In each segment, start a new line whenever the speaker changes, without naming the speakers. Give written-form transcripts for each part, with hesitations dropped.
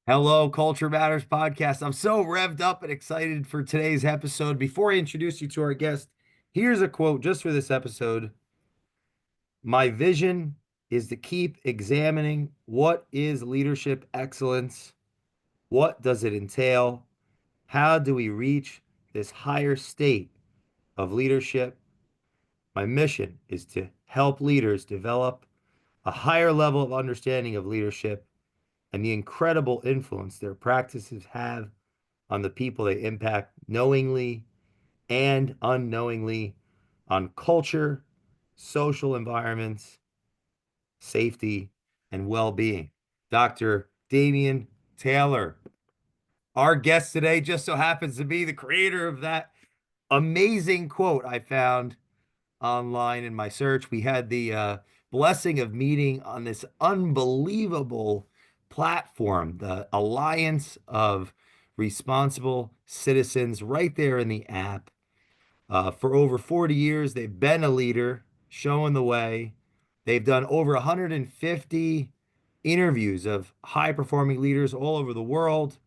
Hello, Culture Matters podcast. I'm so revved up and excited for today's episode. Before I introduce you to our guest, here's a quote just for this episode. My vision is to keep examining what is leadership excellence? What does it entail? How do we reach this higher state of leadership? My mission is to help leaders develop a higher level of understanding of leadership and the incredible influence their practices have on the people they impact knowingly and unknowingly on culture, social environments, safety, and well being. Dr. Damien Taylor, our guest today, just so happens to be the creator of that amazing quote I found online in my search. We had the blessing of meeting on this unbelievable platform, the Alliance of Responsible Citizens, right there in the app. For over 40 years, they've been a leader, showing the way. They've done over 150 interviews of high performing leaders all over the world,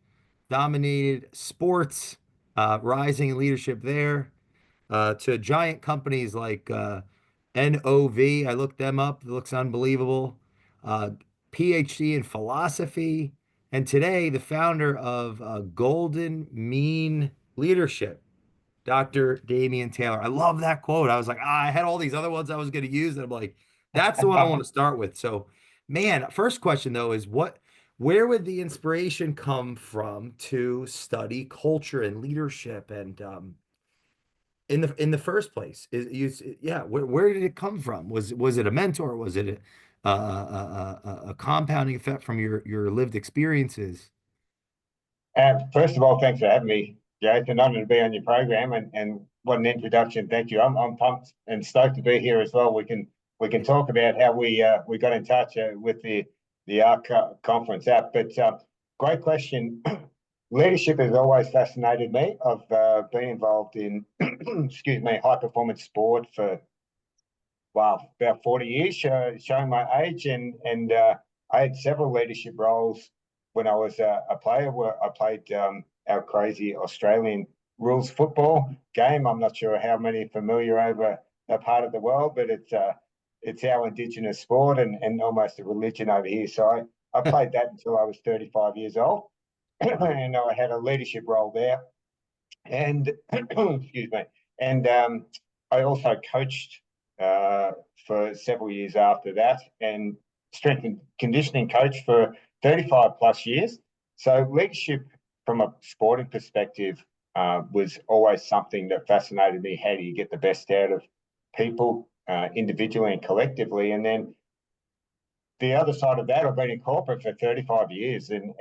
dominated sports, rising in leadership there to giant companies like NOV. I looked them up. It looks unbelievable. Uh, PhD in philosophy. And today, the founder of Golden Mean Leadership, Dr. Damien Taylor. I love that quote. I was like, I had all these other ones I was going to use. And I'm like, that's the one I want to start with. So, man, first question though is where would the inspiration come from to study culture and leadership and in the first place? Yeah, where did it come from? Was it a mentor? Was it a compounding effect from your lived experiences?
First of all, thanks for having me, Jay. It's an honor to be on your program, and what an introduction. Thank you. I'm pumped and stoked to be here as well. We can talk about how we got in touch with the ARC conference app. But great question. Leadership has always fascinated me. I've been involved in excuse me, high performance sport for wow, about 40 years, showing my age. And I had several leadership roles when I was a player. Where I played our crazy Australian rules football game. I'm not sure how many are familiar over that part of the world, but it's our indigenous sport and almost a religion over here. So I played that until I was 35 years old, and I had a leadership role there. And excuse me, and I also coached uh, for several years after that, and strength and conditioning coach for 35 plus years. So leadership from a sporting perspective was always something that fascinated me. How do you get the best out of people individually and collectively? And then the other side of that, I've been in corporate for 35 years and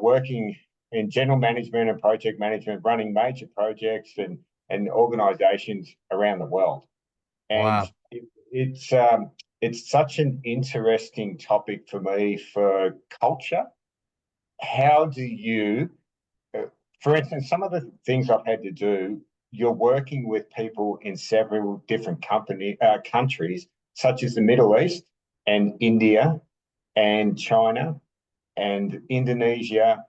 working in general management and project management, running major projects and organizations around the world. And
Wow.
it's such an interesting topic for me for culture. How do you, uh, for instance, some of the things I've had to do, you're working with people in several different countries, such as the Middle East and India and China and Indonesia,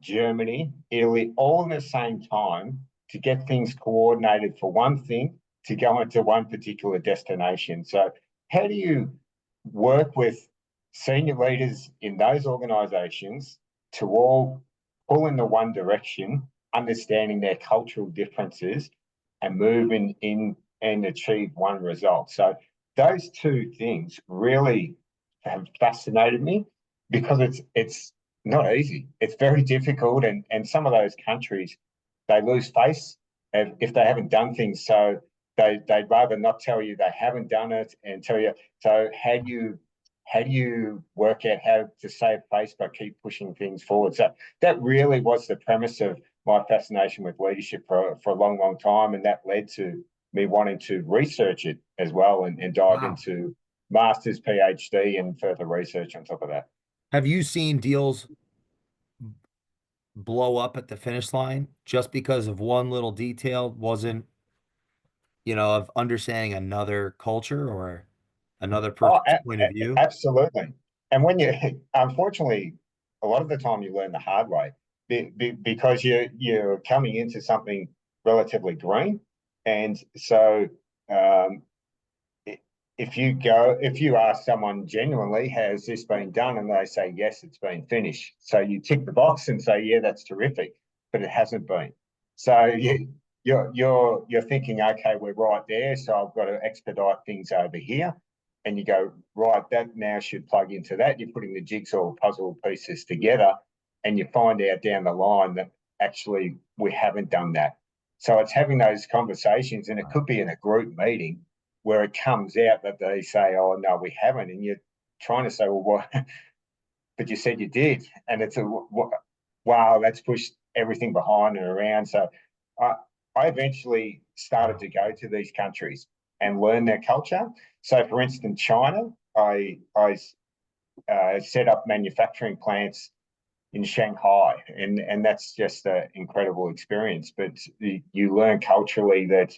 Germany, Italy, all in the same time to get things coordinated for one thing to go into one particular destination. So, how do you work with senior leaders in those organizations to all pull in the one direction, understanding their cultural differences and moving in and achieve one result? So, those two things really have fascinated me because it's not easy. It's very difficult, and some of those countries they lose face if they haven't done things. So they'd rather not tell you they haven't done it and tell you. So how do you work out how to save face but keep pushing things forward? So that really was the premise of my fascination with leadership for a long time, and that led to me wanting to research it as well and dive
Wow.
into master's, PhD, and further research on top of that.
Have you seen deals blow up at the finish line just because of one little detail wasn't, of understanding another culture or another
Oh,
person's point of view?
absolutely. And when you, unfortunately, a lot of the time you learn the hard way because you're coming into something relatively green, and so um, if you ask someone genuinely, has this been done, and they say yes, it's been finished, so you tick the box and say, yeah, that's terrific, but it hasn't been. So you're thinking, okay, we're right there, so I've got to expedite things over here, and you go, right, that now should plug into that. You're putting the jigsaw puzzle pieces together, and you find out down the line that actually we haven't done that. So it's having those conversations, and it could be in a group meeting where it comes out that they say, oh, no, we haven't. And you're trying to say, well, what? But you said you did. And it's wow, that's pushed everything behind and around. So I, I eventually started
Wow.
to go to these countries and learn their culture. So, for instance, China, I set up manufacturing plants in Shanghai, and that's just an incredible experience. But you learn culturally that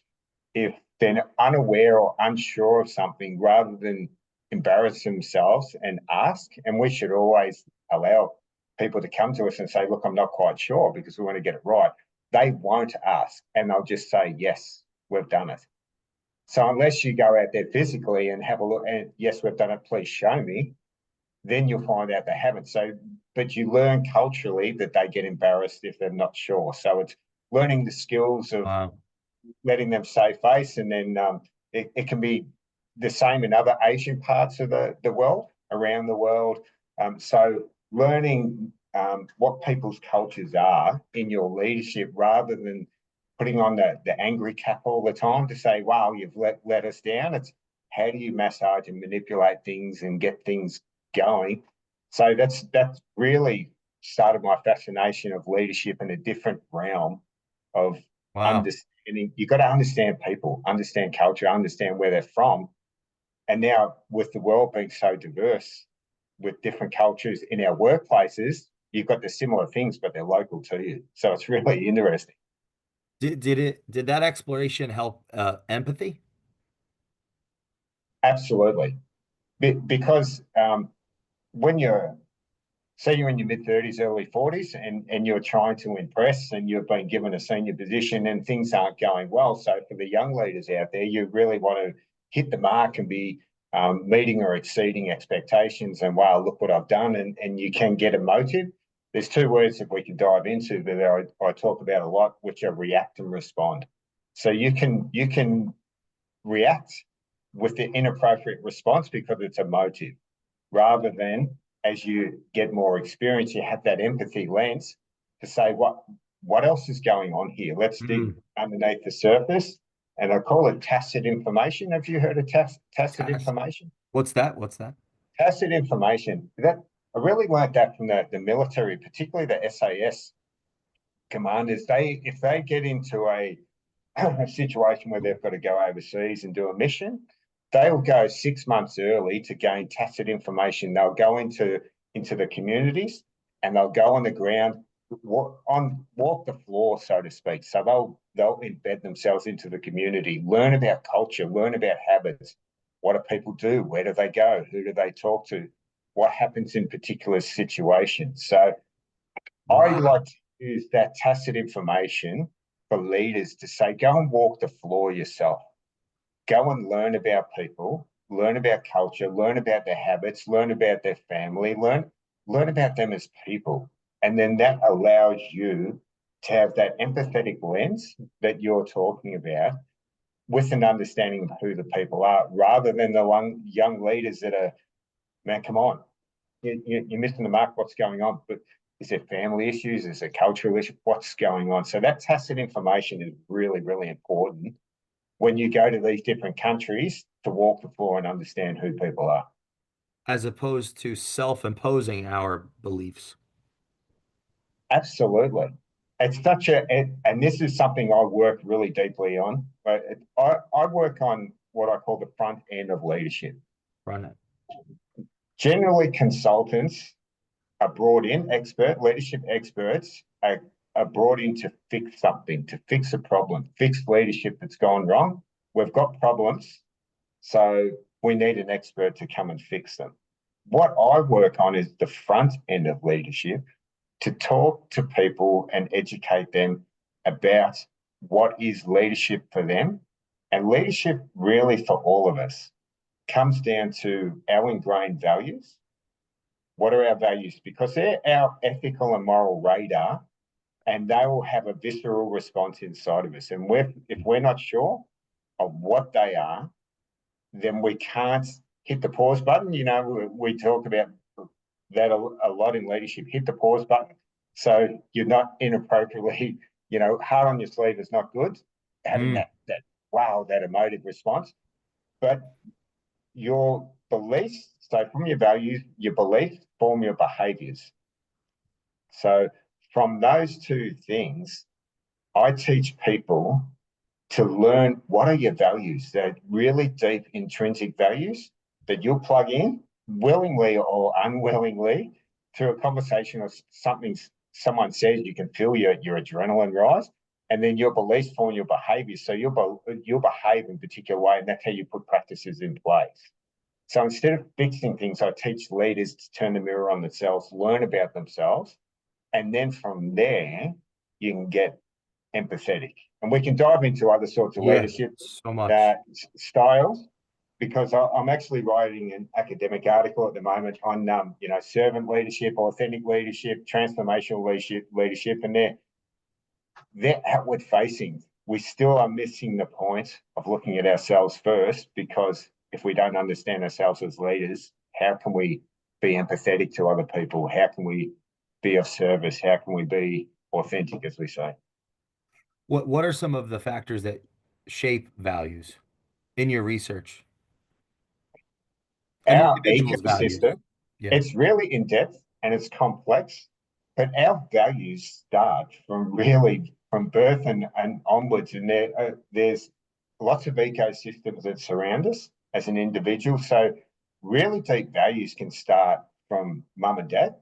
if they're unaware or unsure of something, rather than embarrass themselves and ask, and we should always allow people to come to us and say, look, I'm not quite sure, because we want to get it right. They won't ask, and they'll just say, yes, we've done it. So unless you go out there physically and have a look, and yes, we've done it, please show me, then you'll find out they haven't. So, but you learn culturally that they get embarrassed if they're not sure. So it's learning the skills of
Wow.
letting them save face, and then it can be the same in other Asian parts of the world, around the world. So learning what people's cultures are in your leadership, rather than putting on the angry cap all the time to say, wow, you've let us down. It's how do you massage and manipulate things and get things going. So that's really started my fascination of leadership in a different realm of
Wow.
understanding. You've got to understand people, understand culture, understand where they're from. And now, with the world being so diverse, with different cultures in our workplaces, you've got the similar things, but they're local to you. So it's really interesting.
Did that exploration help empathy?
Absolutely. Because when you're, say you're in your mid-30s, early 40s, and you're trying to impress, and you've been given a senior position and things aren't going well. So for the young leaders out there, you really want to hit the mark and be meeting or exceeding expectations. And wow, look what I've done. And you can get emotive. There's two words that we can dive into that I talk about a lot, which are react and respond. So you can react with the inappropriate response because it's emotive, rather than, as you get more experience, you have that empathy lens to say, what else is going on here? Let's dig
Mm.
underneath the surface. And I call it tacit information. Have you heard of tacit
Tacit.
information?
What's that? What's that?
Tacit information. That I really learned that from the military, particularly the SAS commanders. If they get into a situation where they've got to go overseas and do a mission, they'll go 6 months early to gain tacit information. They'll go into the communities, and they'll go on the ground, walk the floor, so to speak. So they'll embed themselves into the community, learn about culture, learn about habits. What do people do? Where do they go? Who do they talk to? What happens in particular situations? So I
Wow.
like to use that tacit information for leaders to say, go and walk the floor yourself. Go and learn about people, learn about culture, learn about their habits, learn about their family, learn about them as people. And then that allows you to have that empathetic lens that you're talking about, with an understanding of who the people are, rather than the young leaders that are, man, come on, you're missing the mark. What's going on? But is there family issues? Is there cultural issues? What's going on? So that tacit information is really, really important when you go to these different countries, to walk the floor and understand who people are.
As opposed to self-imposing our beliefs.
Absolutely. It's such and this is something I work really deeply on. But I work on what I call the front end of leadership.
Run it.
Generally, consultants are brought in, leadership experts are brought in to fix something, to fix a problem, fix leadership that's gone wrong. We've got problems, so we need an expert to come and fix them. what I work on is the front end of leadership, to talk to people and educate them about what is leadership for them. And leadership, really, for all of us, comes down to our ingrained values. What are our values? Because they're our ethical and moral radar, and they will have a visceral response inside of us. And if we're not sure of what they are, then we can't hit the pause button. You know, we talk about that a lot in leadership. Hit the pause button, so you're not inappropriately, hard on your sleeve is not good. Having
Mm.
that wow, that emotive response, but your beliefs. So from your values, your beliefs form your behaviours. So from those two things, I teach people to learn what are your values, that really deep intrinsic values that you'll plug in willingly or unwillingly through a conversation or something someone says. You can feel your adrenaline rise, and then your beliefs form your behavior. So you'll behave in a particular way, and that's how you put practices in place. So instead of fixing things, I teach leaders to turn the mirror on themselves, learn about themselves, and then from there you can get empathetic. And we can dive into other sorts of
Yeah,
leadership
so much.
styles, because I'm actually writing an academic article at the moment on servant leadership, authentic leadership, transformational leadership, and they're outward facing. We still are missing the point of looking at ourselves first, because if we don't understand ourselves as leaders, how can we be empathetic to other people? How can we be of service? How can we be authentic, as we say?
What are some of the factors that shape values in your research? An
Our
individual's values.
ecosystem,
Yeah.
it's really in depth and it's complex, but our values start from really from birth and onwards. And there's lots of ecosystems that surround us as an individual. So really deep values can start from mum and dad,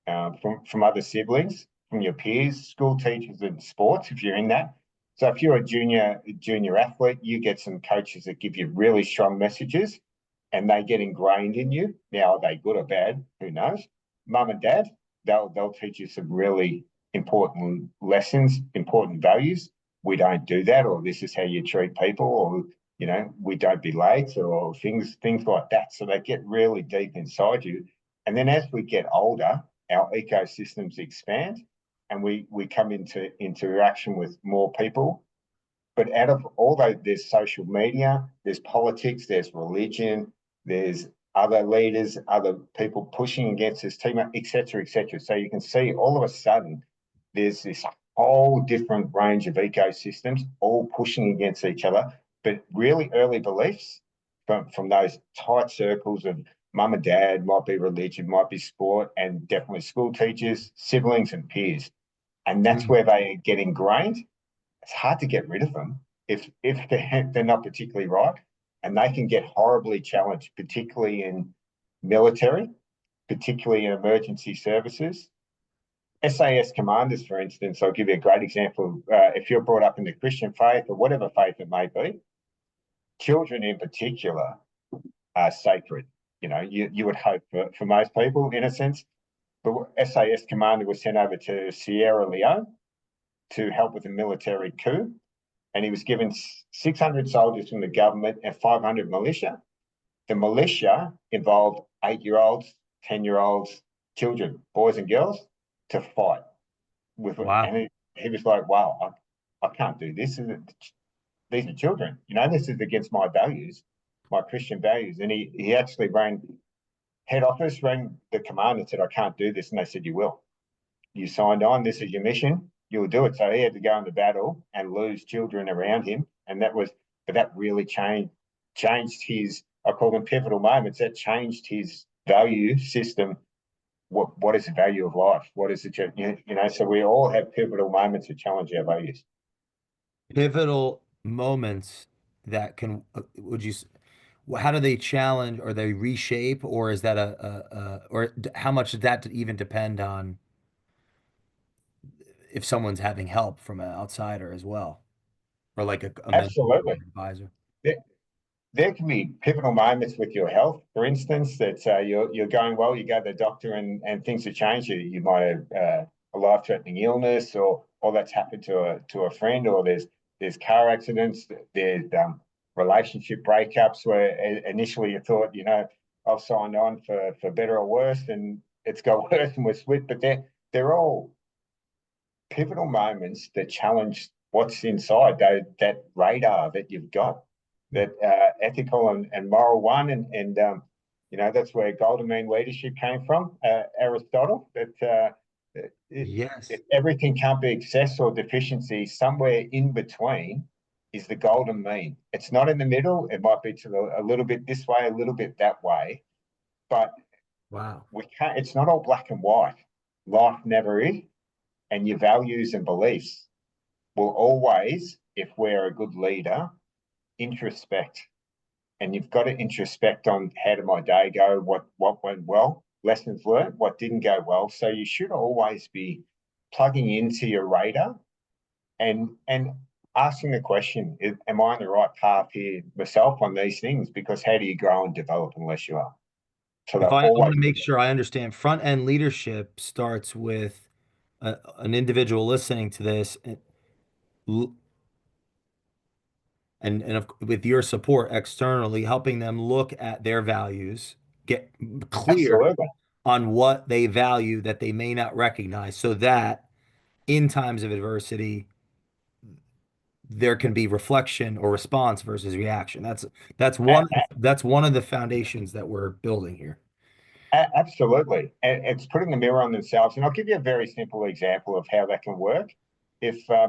from other siblings, from your peers, school teachers, and sports if you're in that. So if you're a junior athlete, you get some coaches that give you really strong messages, and they get ingrained in you. Now, are they good or bad? Who knows? Mum and dad, they'll teach you some really important lessons, important values. We don't do that, or this is how you treat people, or we don't be late, or things like that. So they get really deep inside you. And then as we get older, our ecosystems expand, and we come into interaction with more people. But out of all those, there's social media, there's politics, there's religion, there's other leaders, other people pushing against this team, et cetera, et cetera. So you can see all of a sudden there's this whole different range of ecosystems all pushing against each other. But really early beliefs from those tight circles of mum and dad, might be religion, might be sport, and definitely school teachers, siblings, and peers. And that's
Mm.
where they get ingrained. It's hard to get rid of them if they're not particularly right, and they can get horribly challenged, particularly in military, particularly in emergency services. SAS commanders, for instance, I'll give you a great example. If you're brought up in the Christian faith or whatever faith it may be, children in particular are sacred. You would hope for most people, in a sense. But SAS commander was sent over to Sierra Leone to help with a military coup, and he was given 600 soldiers from the government and 500 militia. The militia involved 8-year-olds, 10-year-olds, children, boys and girls, to fight with.
Wow.
And he was like, "Wow, I can't do this. These are children. This is against my values, my Christian values." And he actually rang head office, rang the command and said, "I can't do this." And they said, "You will. You signed on. This is your mission. You'll do it." So he had to go into battle and lose children around him, and that really changed his. I call them pivotal moments. That changed his value system. What is the value of life? What is it? So we all have pivotal moments to challenge our values.
Pivotal moments that can, would you, how do they challenge or they reshape, or is that or how much does that even depend on if someone's having help from an outsider as well, or like a mentor or
Absolutely.
advisor?
there can be pivotal moments with your health, for instance, that you're going well, you go to the doctor and things have changed. You might have a life-threatening illness, or that's happened to a friend, or there's car accidents, there's relationship breakups where initially you thought, I've signed on for better or worse, and it's got worse and we're split. But they're all pivotal moments that challenge what's inside that radar that you've got, that ethical and moral one, and that's where golden mean leadership came from, Aristotle. That
Yes.
if everything can't be excess or deficiency, somewhere in between is the golden mean. It's not in the middle. It might be a little bit this way, a little bit that way, but
Wow.
we can't. It's not all black and white. Life never is, and your values and beliefs will always, if we're a good leader, introspect. And you've got to introspect on how did my day go, what went well, lessons learned, what didn't go well. So you should always be plugging into your radar and asking the question, am I on the right path here myself on these things? Because how do you grow and develop unless you are? So they're
I want
always
to make sure I understand, front end leadership starts with an individual listening to this with your support externally, helping them look at their values, get clear
absolutely.
on what they value that they may not recognize, so that in times of adversity, there can be reflection or response versus reaction. That's one of the foundations that we're building here.
Absolutely. And it's putting the mirror on themselves. And I'll give you a very simple example of how that can work. If I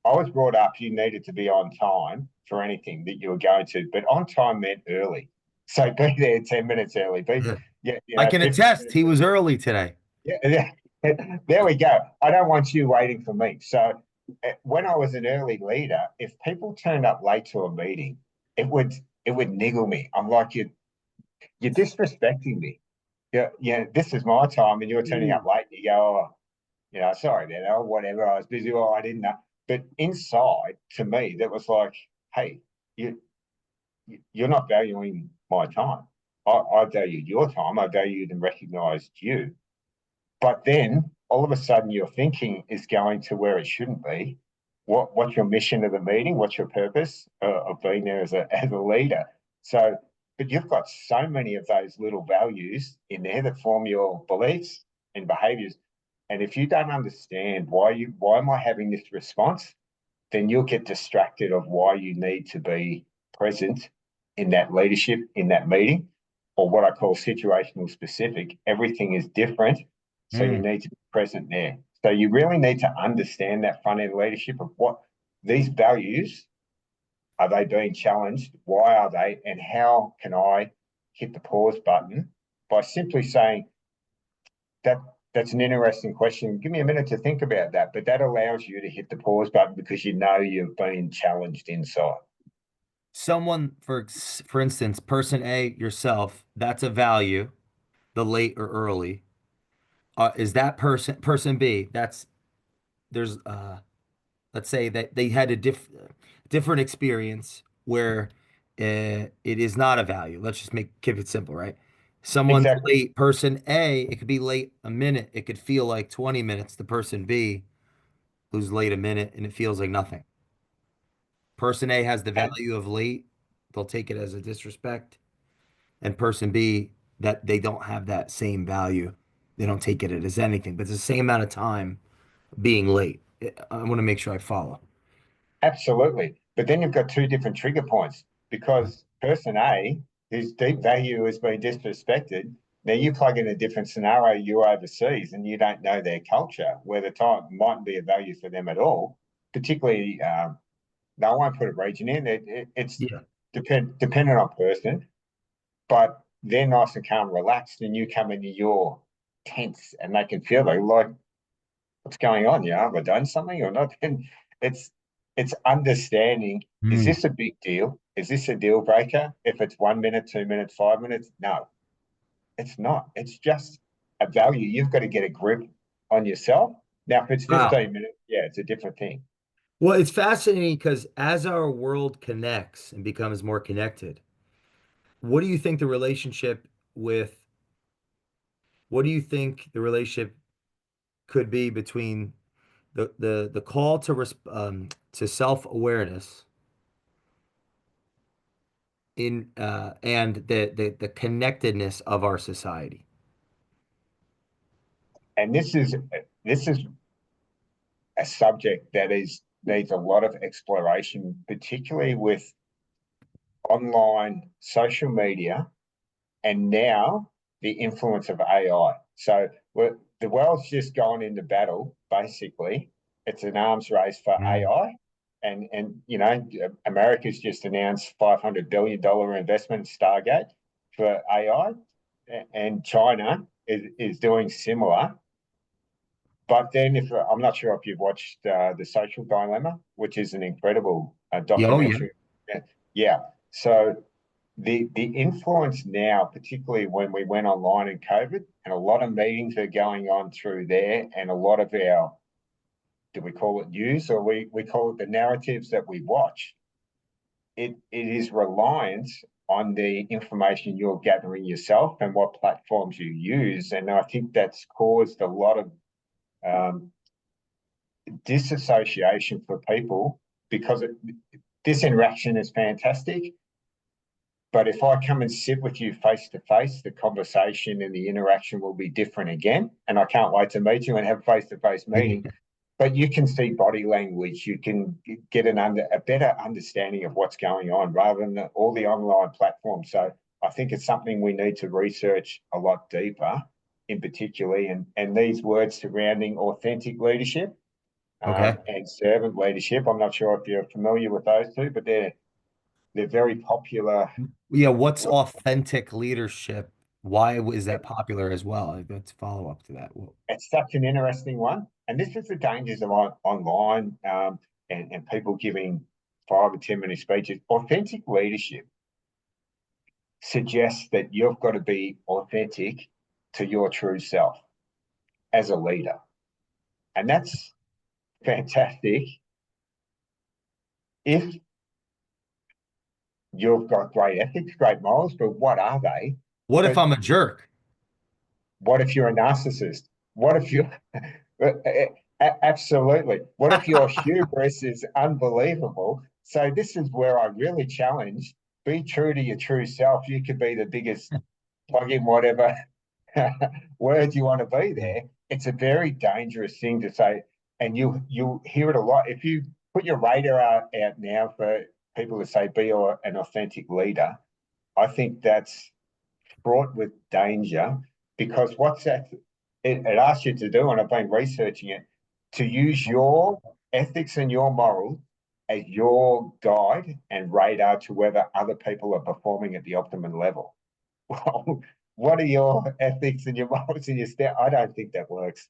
was brought up, you needed to be on time for anything that you were going to, but on time meant early. So be there 10 minutes early.
Yeah.
Yeah,
I can
15
attest
minutes
he
early.
was early today.
Yeah. There we go. I don't want you waiting for me. So when I was an early leader, if people turned up late to a meeting, it would it would niggle me. I'm like, you're disrespecting me. Yeah, this is my time, and you're turning up
Ooh.
late. And you go, oh, sorry, man, oh, whatever. I was busy, or I didn't know. But inside, to me, that was like, hey, you're not valuing my time. I valued your time. I valued and recognised you. But then all of a sudden, your thinking is going to where it shouldn't be. What's your mission of the meeting? What's your purpose of being there as a leader? So, but you've got so many of those little values in there that form your beliefs and behaviours. And if you don't understand why am I having this response, then you'll get distracted of why you need to be present in that leadership, in that meeting, or what I call situational specific. Everything is different, so you
Mm.
need to be present there. So you really need to understand that front end leadership of what these values are, they being challenged, why are they, and how can I hit the pause button by simply saying that that's an interesting question. Give me a minute to think about that. But that allows you to hit the pause button because you know you've been challenged inside.
Someone, for instance, person A, yourself, that's a value, the late or early. Is that person B? There's let's say that they had a different experience where it is not a value. Let's just keep it simple, right? Someone's
Exactly.
late, person A, it could be late a minute, it could feel like 20 minutes. The person B who's late a minute and it feels like nothing. Person A has the value of late, they'll take it as a disrespect. And person B, that they don't have that same value. They don't take it as anything, but it's the same amount of time being late. I want to make sure I follow.
Absolutely. But then you've got two different trigger points because person A, whose deep value has been disrespected, now you plug in a different scenario, you're overseas and you don't know their culture where the time mightn't be a value for them at all, particularly, no, I won't put a region in, it's
Yeah.
dependent on person, but they're nice and calm, relaxed, and you come in, you're tense and they can feel like what's going on? Have I done something or not? And it's it's understanding, is
Mm.
this a big deal? Is this a deal breaker? If it's 1 minute, 2 minutes, 5 minutes, no, it's not. It's just a value. You've got to get a grip on yourself. Now, if it's
Wow.
15 minutes, yeah, it's a different thing.
Well, it's fascinating because as our world connects and becomes more connected, what do you think the relationship with, what do you think the relationship could be between the call to self-awareness in and the connectedness of our society?
And this is a subject that is needs a lot of exploration, particularly with online social media and now the influence of AI. So the world's just gone into battle. Basically, it's an arms race for
Mm.
AI, and America's just announced $500 billion investment in Stargate for AI, and China is doing similar. But then, if I'm not sure if you've watched The Social Dilemma, which is an incredible
Yeah, oh yeah.
documentary. Yeah. So the influence now, particularly when we went online in COVID, and a lot of meetings are going on through there, and a lot of our, do we call it news, or we call it the narratives that we watch, it is reliant on the information you're gathering yourself and what platforms you use. And I think that's caused a lot of um, disassociation for people because this interaction is fantastic. But if I come and sit with you face to face, the conversation and the interaction will be different again. And I can't wait to meet you and have face to face meeting. But you can see body language. You can get a better understanding of what's going on rather than all the online platforms. So I think it's something we need to research a lot deeper, in particular, and these words surrounding authentic leadership
Okay.
and servant leadership. I'm not sure if you're familiar with those two, but they're very popular.
Yeah, what's authentic leadership? Why is that popular as well? Let's follow up to that. Well,
It's such an interesting one. And this is the dangers of online and people giving 5 or 10 minute speeches. Authentic leadership suggests that you've got to be authentic to your true self as a leader. And that's fantastic if you've got great ethics, great morals, but what are they?
what if
But
I'm a jerk?
what if you're a narcissist? What if you absolutely? What if your hubris is unbelievable? So this is where I really challenge: be true to your true self. You could be the biggest plug in whatever word you want to be there. It's a very dangerous thing to say, and you hear it a lot. If you put your radar out now for people to say be an authentic leader, I think that's fraught with danger because what's that? It asks you to do, and I've been researching it, to use your ethics and your morals as your guide and radar to whether other people are performing at the optimum level. Well, what are your ethics and your morals and your step? I don't think that works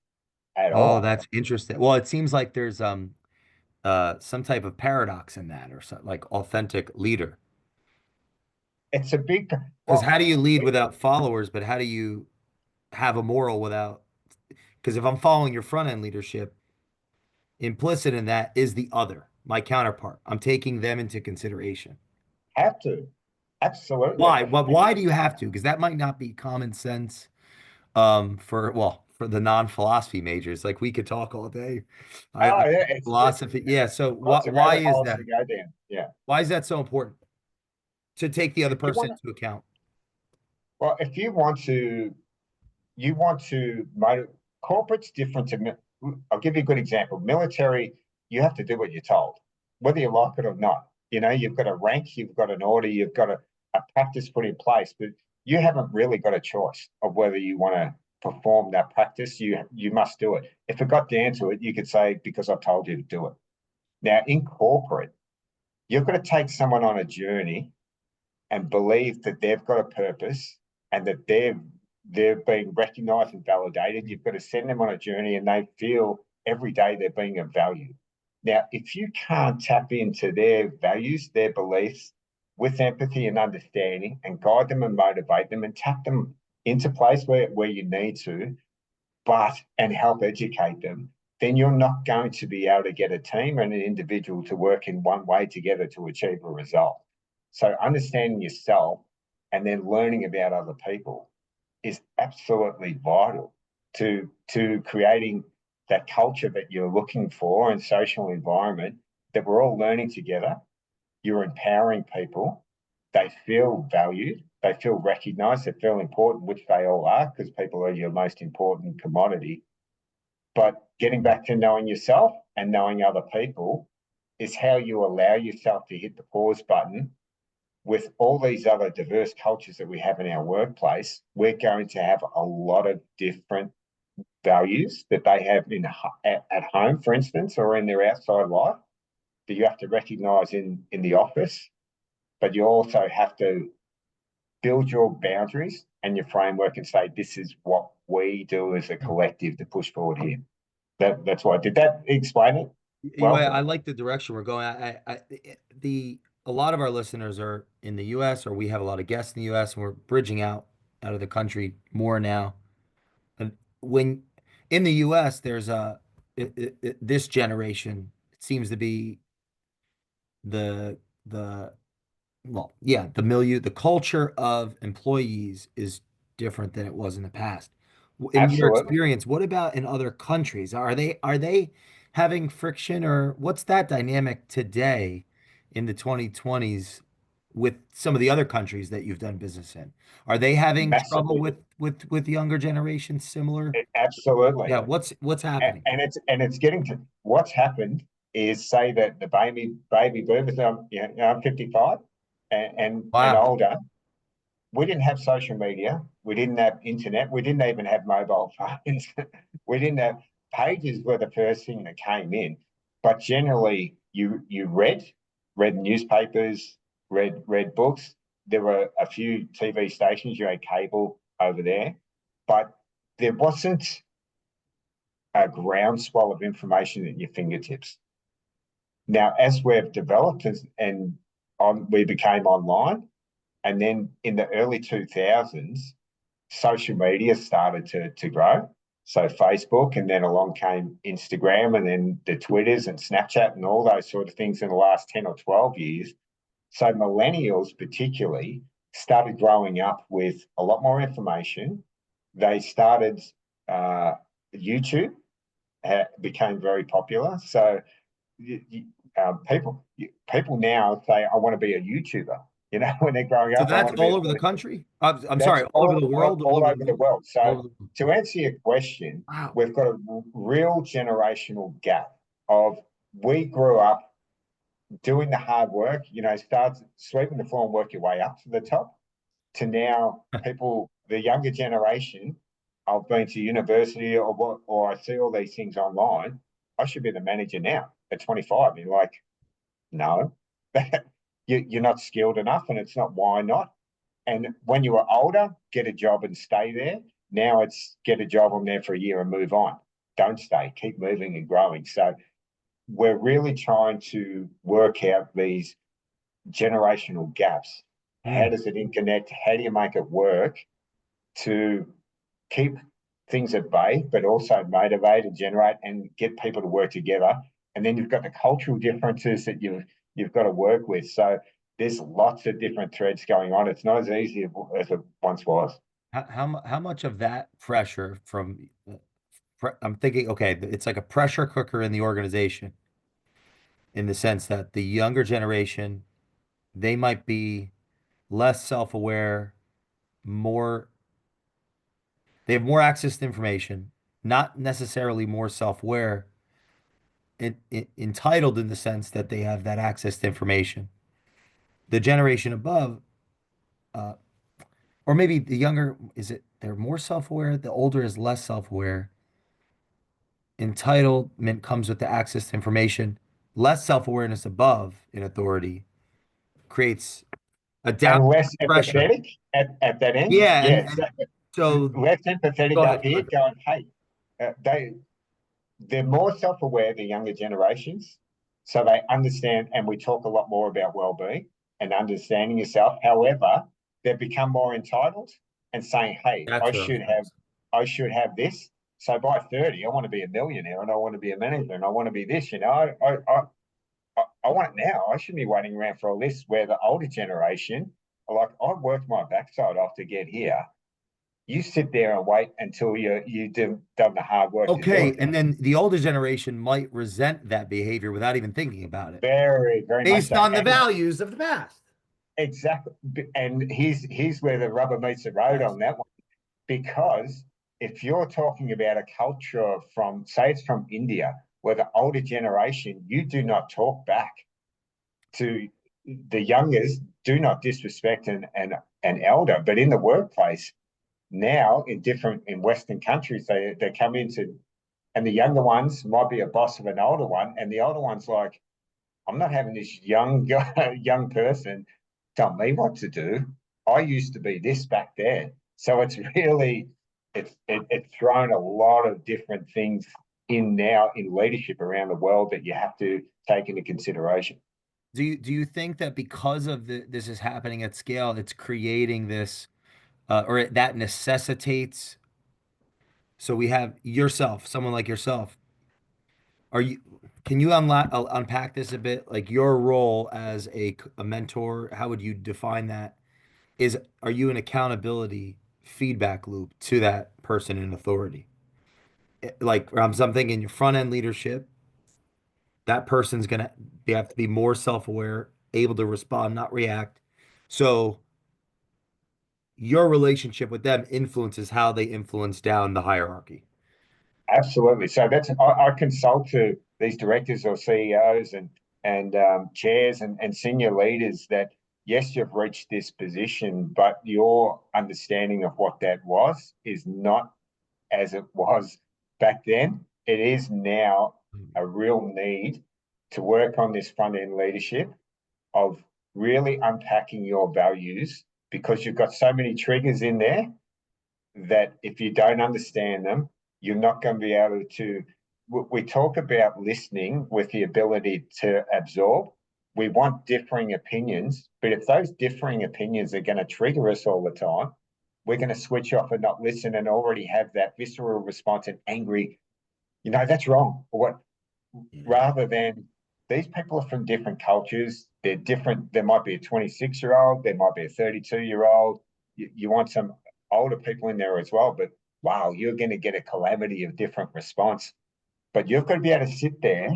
at
Oh,
all.
that's interesting. Well, it seems like there's some type of paradox in that, or something like authentic leader.
It's a big
Because
well.
how do you lead without followers, but how do you have a moral without? Because if I'm following your front end leadership, implicit in that is the other, my counterpart. I'm taking them into consideration.
Have to absolutely.
Why? Well, why do you have to? Because that might not be common sense for well, for the non-philosophy majors. Like we could talk all day. I
Oh yeah, it's
philosophy. Yeah. So
lots of
why
rabbit
is
holes
that?
to go down. Yeah,
Why is that so important to take the other
you
person
want
into account?
well if you want to motivate. Corporate's different to. I'll give you a good example. Military, you have to do what you're told, whether you like it or not. You've got a rank, you've got an order, you've got a practice put in place, but you haven't really got a choice of whether you want to perform that practice. You must do it. If it got down to it, you could say because I told you to do it. Now in corporate, you've got to take someone on a journey and believe that they've got a purpose and that they're being recognized and validated. You've got to send them on a journey and they feel every day they're being of value. Now, if you can't tap into their values, their beliefs with empathy and understanding and guide them and motivate them and tap them into place where you need to, and help educate them, then you're not going to be able to get a team and an individual to work in one way together to achieve a result. So understanding yourself and then learning about other people is absolutely vital to creating that culture that you're looking for and social environment that we're all learning together. You're empowering people. They feel valued. They feel recognized. They feel important, which they all are, because people are your most important commodity. But getting back to knowing yourself and knowing other people is how you allow yourself to hit the pause button. With all these other diverse cultures that we have in our workplace, we're going to have a lot of different values that they have at home, for instance, or in their outside life that you have to recognize in the office, but you also have to build your boundaries and your framework and say, this is what we do as a collective to push forward here. That's why. Did that explain it
Anyway,
well?
I like the direction we're going. A lot of our listeners are in the U.S. or we have a lot of guests in the U.S. and we're bridging out of the country more now. And when in the U.S., there's this generation, it seems to be the well, yeah, the milieu, the culture of employees is different than it was in the past. In your
Absolutely.
experience, what about in other countries? Are they having friction or what's that dynamic today in the 2020s with some of the other countries that you've done business in? Are they having trouble
Massively.
with younger generations similar?
Absolutely.
Yeah, what's happening?
And it's getting to what's happened is say that the baby boomers, I'm 55 and
Wow.
older. We didn't have social media. We didn't have internet. We didn't even have mobile phones. We didn't have pages were the first thing that came in. But generally, you read newspapers, read books. There were a few TV stations. You had cable over there, but there wasn't a groundswell of information at your fingertips. Now, as we've developed we became online, and then in the early 2000s, social media started to grow. So Facebook, and then along came Instagram, and then the Twitters and Snapchat and all those sort of things in the last 10 or 12 years. So millennials particularly started growing up with a lot more information. They started uh, YouTube became very popular. So people now say, I want to be a YouTuber. When they're growing
So
up, I
that's
want to be
all
a
over the country? I'm
that's
sorry, all over the world, all
all
over
over the world.
all
So
over the
to answer your question,
Wow.
we've got a real generational gap of we grew up doing the hard work, start sweeping the floor and work your way up to the top, to now people, the younger generation, I've been to university or I see all these things online. I should be the manager now at 25. You're like, no, you're not skilled enough, and it's not why not. And when you were older, get a job and stay there. Now it's get a job, I'm there for a year and move on. Don't stay, keep moving and growing. So we're really trying to work out these generational gaps. How
Hmm.
does it interconnect? How do you make it work to keep things at bay, but also motivate and generate and get people to work together? And then you've got the cultural differences that you've got to work with. So there's lots of different threads going on. It's not as easy as it once was.
How much of that pressure from I'm thinking, okay, it's like a pressure cooker in the organization in the sense that the younger generation, they might be less self-aware, more, they have more access to information, not necessarily more self-aware, entitled in the sense that they have that access to information. The generation above, uh, or maybe the younger, is it they're more self-aware? The older is less self-aware. Entitlement comes with the access to information. Less self-awareness above in authority creates a
And
downward
less
pressure.
empathetic at that end.
Yeah,
Yeah,
and
exactly.
so
Less empathetic
go
up
ahead.
here going, hey, they're more self-aware, the younger generations. So they understand, and we talk a lot more about well-being and understanding yourself. However, they've become more entitled and saying, hey,
That's what I was going to say.
I should have this. So by 30, I want to be a millionaire and I want to be a manager and I want to be this, I want it now. I shouldn't be waiting around for all this where the older generation, like I've worked my backside off to get here. You sit there and wait until you've done the hard work to do
Okay,
it.
and then the older generation might resent that behavior without even thinking about it,
Very, very much
based
so.
on the
And
values of the past.
exactly. And here's where the rubber meets the road
Yes.
on that one. Because if you're talking about a culture from, say, it's from India, where the older generation, you do not talk back to the youngers, do not disrespect an elder. But in the workplace, now in Western countries, they come into, and the younger ones might be a boss of an older one, and the older one's like, I'm not having this young guy, young person tell me what to do. I used to be this back there. So it's really it's thrown a lot of different things in now in leadership around the world that you have to take into consideration.
Do you think that because of this is happening at scale, it's creating this, that necessitates? So we have yourself, someone like yourself. Are you? Can you unpack this a bit? Like your role as a mentor, how would you define that? Are you an accountability feedback loop to that person in authority? Like I'm thinking your front end leadership, that person's gonna they have to be more self-aware, able to respond, not react. So your relationship with them influences how they influence down the hierarchy.
Absolutely. So I consult to these directors or CEOs and chairs and senior leaders that yes, you've reached this position, but your understanding of what that was is not as it was back then. It is now a real need to work on this front end leadership of really unpacking your values because you've got so many triggers in there that if you don't understand them, you're not going to be able to. We talk about listening with the ability to absorb. We want differing opinions, but if those differing opinions are going to trigger us all the time, we're going to switch off and not listen and already have that visceral response and angry, that's wrong. What
Yeah.
rather than these people are from different cultures, they're different. There might be a 26-year-old, there might be a 32-year-old. You want some older people in there as well, but wow, you're going to get a calamity of different response. But you've got to be able to sit there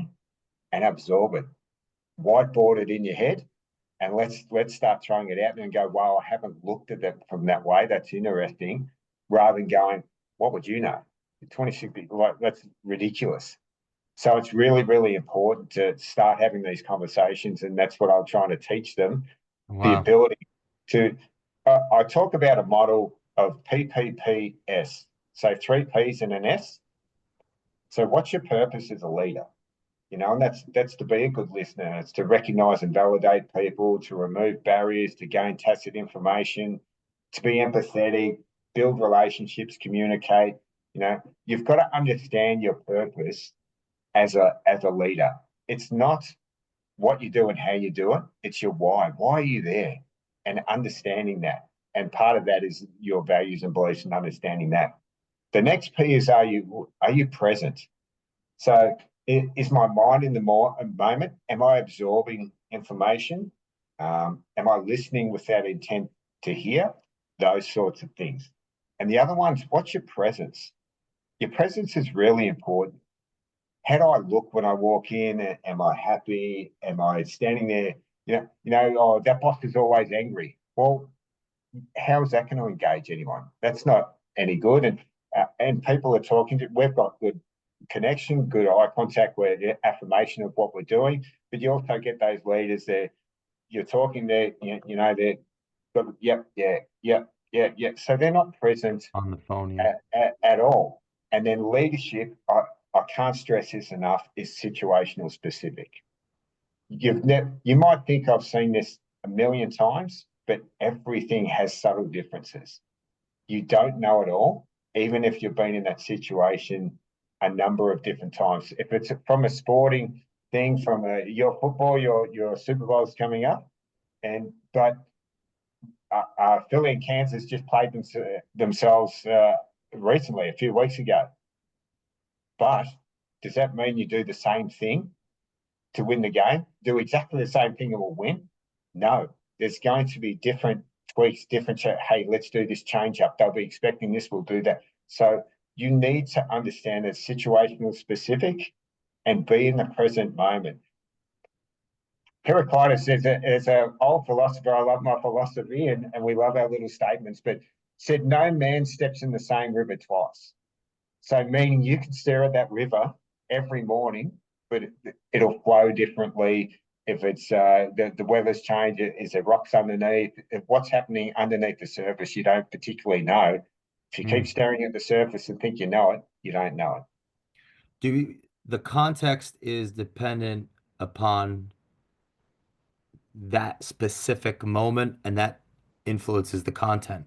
and absorb it, whiteboard it in your head, and let's start throwing it out there and go, wow, I haven't looked at that from that way. That's interesting. Rather than going, what would you know? 26, like that's ridiculous. So it's really, really important to start having these conversations, and that's what I'm trying to teach them: the
Wow.
ability to. I talk about a model of PPPS, so three P's and an S. So, what's your purpose as a leader? And that's to be a good listener. It's to recognise and validate people, to remove barriers, to gain tacit information, to be empathetic, build relationships, communicate. You've got to understand your purpose as a leader. It's not what you do and how you do it. It's your why. Why are you there? And understanding that. And part of that is your values and beliefs and understanding that. The next P is are you present? So is my mind in the moment? Am I absorbing information? Am I listening with that intent to hear? Those sorts of things. And the other one's what's your presence? Your presence is really important. How do I look when I walk in? Am I happy? Am I standing there? Oh, that boss is always angry. Well, how is that going to engage anyone? That's not any good. And people are talking to. We've got good connection, good eye contact, where affirmation of what we're doing. But you also get those leaders there. You're talking there. They're yep, yeah, yep, yeah, yeah. So they're not present
On the phone, yeah.
at all. And then leadership, I can't stress this enough, is situational specific. You might think I've seen this a million times, but everything has subtle differences. You don't know it all, even if you've been in that situation a number of different times. If it's from a sporting thing, from your football, your Super Bowl's coming up, but Philly and Kansas just played themselves recently, a few weeks ago. But does that mean you do the same thing to win the game? Do exactly the same thing and will win? No. There's going to be different tweaks, different, hey, let's do this change up. They'll be expecting this, we'll do that. So you need to understand it's situational specific and be in the present moment. Heraclitus is an old philosopher. I love my philosophy and we love our little statements, but said no man steps in the same river twice. So meaning you can stare at that river every morning, but it'll flow differently. If it's the weather's changed, is there rocks underneath? If what's happening underneath the surface, you don't particularly know. If you keep
Mm.
staring at the surface and think you know it, you don't know it.
The context is dependent upon that specific moment and that influences the content.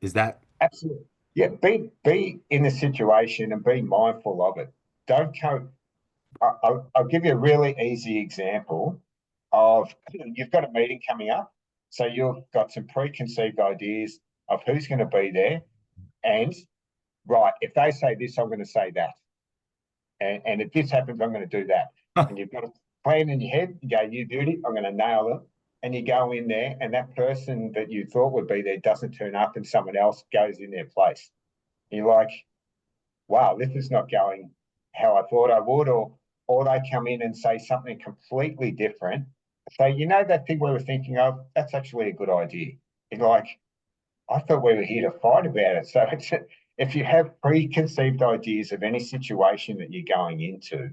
Is that
Absolutely. Yeah, be in the situation and be mindful of it. Don't go. I'll give you a really easy example of you've got a meeting coming up. So you've got some preconceived ideas of who's going to be there. And right, if they say this, I'm going to say that. And if this happens, I'm going to do that. And you've got a plan in your head. You go, you duty, I'm going to nail it. And you go in there, and that person that you thought would be there doesn't turn up, and someone else goes in their place. And you're like, wow, this is not going how I thought I would, or they come in and say something completely different. So you know that thing we were thinking of, that's actually a good idea. You're like, I thought we were here to fight about it. So it's, if you have preconceived ideas of any situation that you're going into,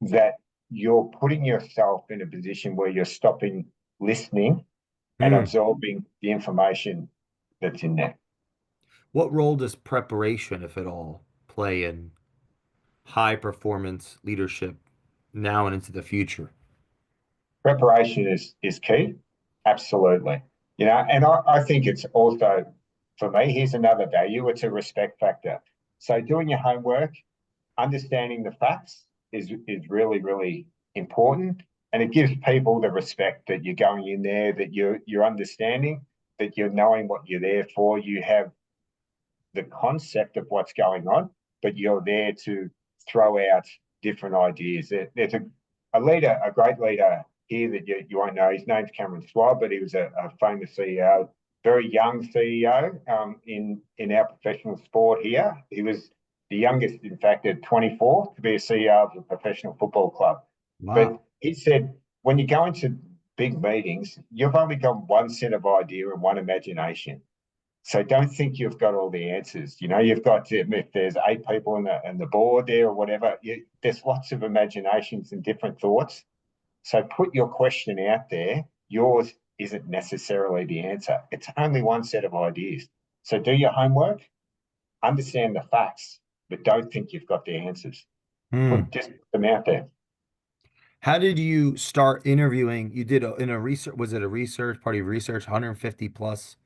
that you're putting yourself in a position where you're stopping listening and
Mm.
absorbing the information that's in there.
What role does preparation, if at all, play in high performance leadership now and into the future?
Preparation is key. Absolutely. You know, and I think it's also, for me, here's another value, it's a respect factor. So doing your homework, understanding the facts is really, really important. And it gives people the respect that you're going in there, that you're understanding, that you're knowing what you're there for. You have the concept of what's going on, but you're there to throw out different ideas. There's a leader, a great leader here that you won't know. His name's Cameron Swab, but he was a famous CEO, very young CEO in our professional sport here. He was the youngest, in fact, at 24 to be a CEO of a professional football club. But
Wow.
he said, when you go into big meetings, you've only got one set of idea and one imagination. So don't think you've got all the answers. You know, you've got to, if there's 8 people in the board there or whatever, there's lots of imaginations and different thoughts. So put your question out there. Yours isn't necessarily the answer. It's only one set of ideas. So do your homework, understand the facts, but don't think you've got the answers.
Hmm.
Just put them out there.
How did you start interviewing? You did in a research, was it a research, party of research, 150 plus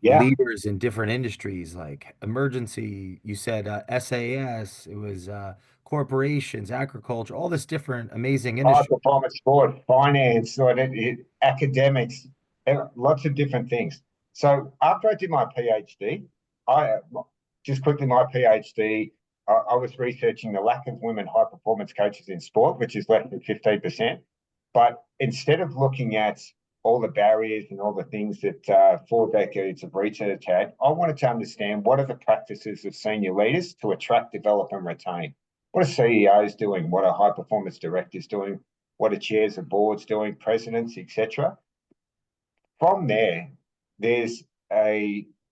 Yeah.
leaders in different industries like emergency, you said SAS, it was corporations, agriculture, all this different amazing
High
industry.
performance sport, finance, academics, lots of different things. So after I did my PhD, I just quickly my PhD, I was researching the lack of women high performance coaches in sport, which is less than 15%. But instead of looking at all the barriers and all the things that 4 decades of research had, I wanted to understand what are the practices of senior leaders to attract, develop, and retain. What are CEOs doing? What are high performance directors doing? What are chairs of boards doing? Presidents, etc. From there, there's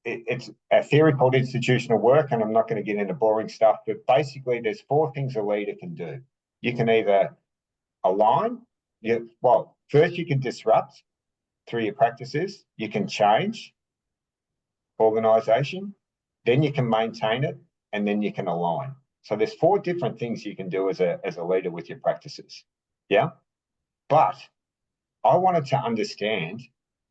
it's a theory called institutional work, and I'm not going to get into boring stuff, but basically, there's 4 things a leader can do. You can either align, well, first you can disrupt through your practices, you can change organization, then you can maintain it, and then you can align. So there's 4 different things you can do as a leader with your practices. Yeah. But I wanted to understand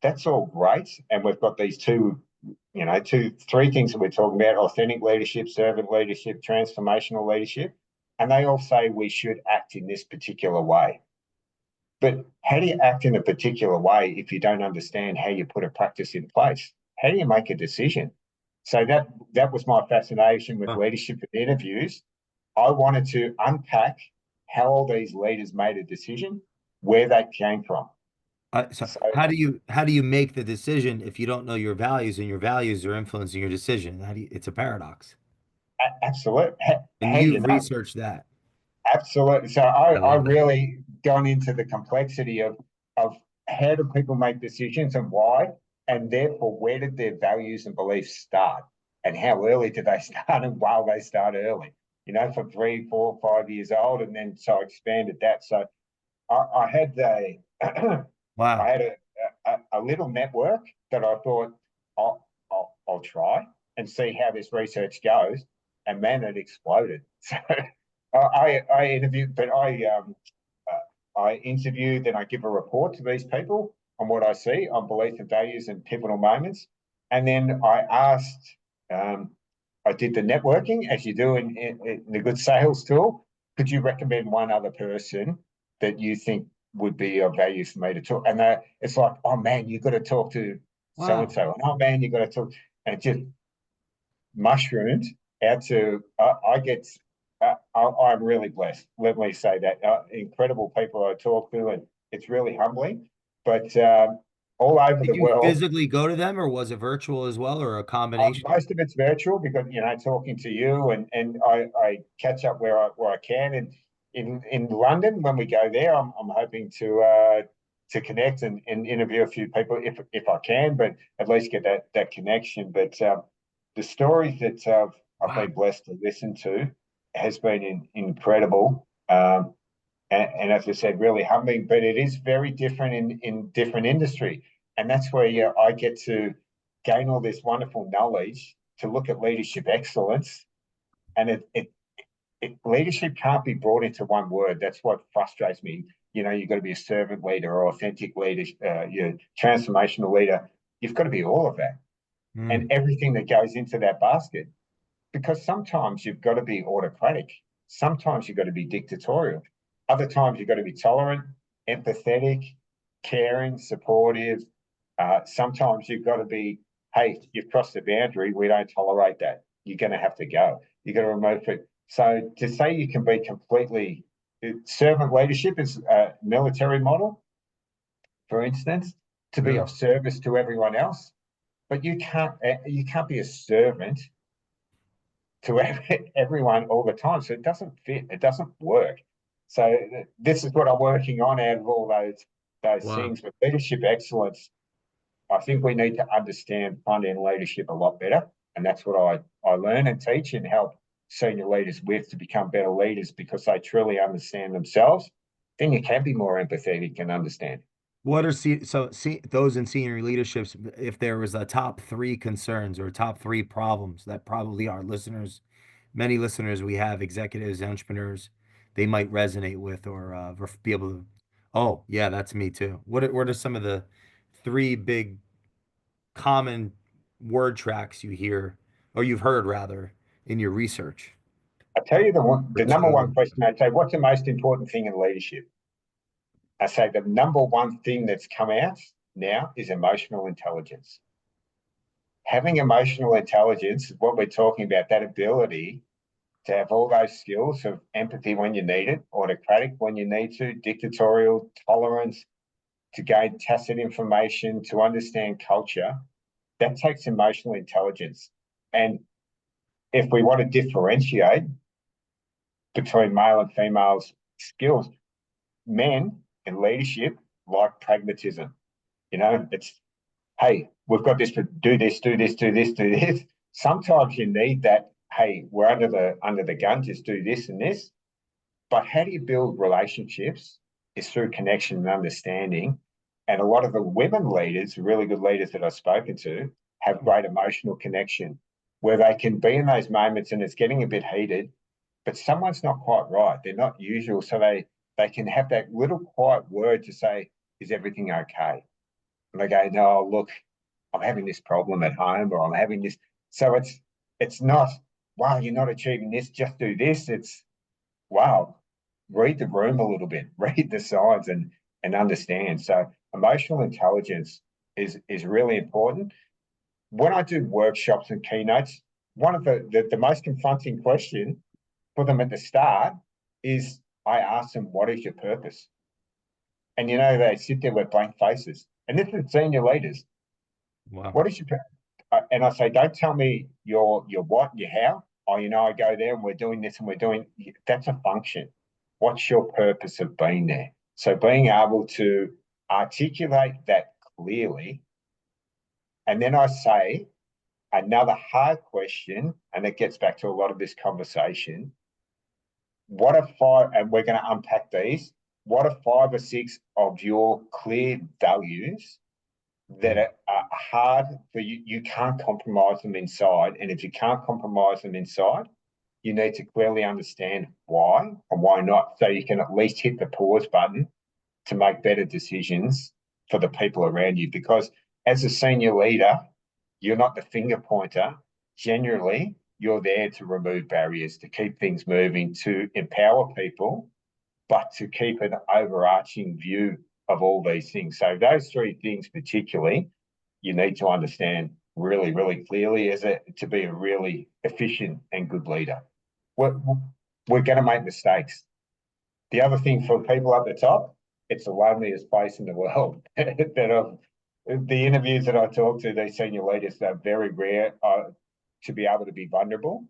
that's all great. And we've got these three things that we're talking about: authentic leadership, servant leadership, transformational leadership. And they all say we should act in this particular way. But how do you act in a particular way if you don't understand how you put a practice in place? How do you make a decision? So that was my fascination with
Huh.
leadership and interviews. I wanted to unpack how all these leaders made a decision, where they came from.
So
So
how do you make the decision if you don't know your values and your values are influencing your decision? It's a paradox.
absolutely,
And
how do you
you've
know?
researched that.
Absolutely. So
I
I
love it.
really gone into the complexity of how do people make decisions and why, and therefore where did their values and beliefs start, and how early did they start, and while they start early, from 3, 4, 5 years old, and then so I expanded that. So I had I
Wow.
had a little network that I thought I'll try and see how this research goes, and man, it exploded. So I interviewed, but I interview, then I give a report to these people on what I see on belief and values and pivotal moments, and then um, I did the networking as you do in a good sales tool. Could you recommend one other person that you think would be of value for me to talk? And it's like, oh man, you've got to talk to so and
Wow.
so. Oh man, you've got to talk, and it just mushroomed out to. I get. I'm really blessed. Let me say that. Incredible people I talk to, and it's really humbling. But all over
Did
the
you
world,
physically go to them or was it virtual as well or a combination?
most of it's virtual because talking to you and I catch up where I can. And in London when we go there, I'm hoping to connect and interview a few people if I can, but at least get that connection. But the stories that I've
Wow.
been blessed to listen to has been incredible. And as I said, really humbling. But it is very different in different industry, and that's where I get to gain all this wonderful knowledge to look at leadership excellence. And leadership can't be brought into one word. That's what frustrates me. You've got to be a servant leader or authentic leader, transformational leader. You've got to be all of that
Mm.
and everything that goes into that basket. Because sometimes you've got to be autocratic. Sometimes you've got to be dictatorial. Other times you've got to be tolerant, empathetic, caring, supportive. Sometimes you've got to be, hey, you've crossed the boundary. We don't tolerate that. You're going to have to go. You're going to remove it. So to say you can be completely servant leadership is a military model, for instance, to be
Mm.
of service to everyone else, but you can't be a servant to everyone all the time. So it doesn't fit. It doesn't work. So this is what I'm working on out of all those
Wow.
things. With leadership excellence, I think we need to understand front end leadership a lot better, and that's what I learn and teach and help senior leaders with to become better leaders because they truly understand themselves. Then you can be more empathetic and understand.
What are those in senior leaderships, if there was a top three concerns or top three problems that probably our listeners, many listeners we have, executives, entrepreneurs, they might resonate with or be able to, oh, yeah, that's me too. What are some of the three big common word tracks you hear or you've heard rather in your research?
I tell you
Or
the number one
two.
question I'd say, what's the most important thing in leadership? I say the number one thing that's come out now is emotional intelligence. Having emotional intelligence is what we're talking about, that ability to have all those skills of empathy when you need it, autocratic when you need to, dictatorial, tolerance, to gain tacit information, to understand culture. That takes emotional intelligence. And if we want to differentiate between male and female's skills, men in leadership like pragmatism. It's, hey, we've got this to do this, do this, do this, do this. Sometimes you need that, hey, we're under the gun, just do this and this. But how do you build relationships is through connection and understanding. And a lot of the women leaders, really good leaders that I've spoken to, have great emotional connection where they can be in those moments and it's getting a bit heated, but someone's not quite right. They're not usual. So they can have that little quiet word to say, is everything okay? And they go, no, look, I'm having this problem at home or I'm having this. So it's not, wow, you're not achieving this, just do this. It's wow, read the room a little bit, read the signs and understand. So emotional intelligence is really important. When I do workshops and keynotes, one of the most confronting question for them at the start is I ask them, what is your purpose? And they sit there with blank faces. And this is senior leaders.
Wow.
What is your purpose? And I say, don't tell me your what, your how. Oh, I go there and we're doing this and we're doing that's a function. What's your purpose of being there? So being able to articulate that clearly. And then I say another hard question, and it gets back to a lot of this conversation. What are five, and we're going to unpack these, what are 5 or 6 of your clear values that
Mm.
are hard for you? You can't compromise them inside. And if you can't compromise them inside, you need to clearly understand why and why not, so you can at least hit the pause button to make better decisions for the people around you. Because as a senior leader, you're not the finger pointer. Generally, you're there to remove barriers, to keep things moving, to empower people, but to keep an overarching view of all these things. So those 3 things particularly, you need to understand really, really clearly to be a really efficient and good leader. We're, we're going to make mistakes. The other thing for people at the top, it's the loneliest place in the world. The interviews that I talk to, these senior leaders, they're very rare to be able to be vulnerable.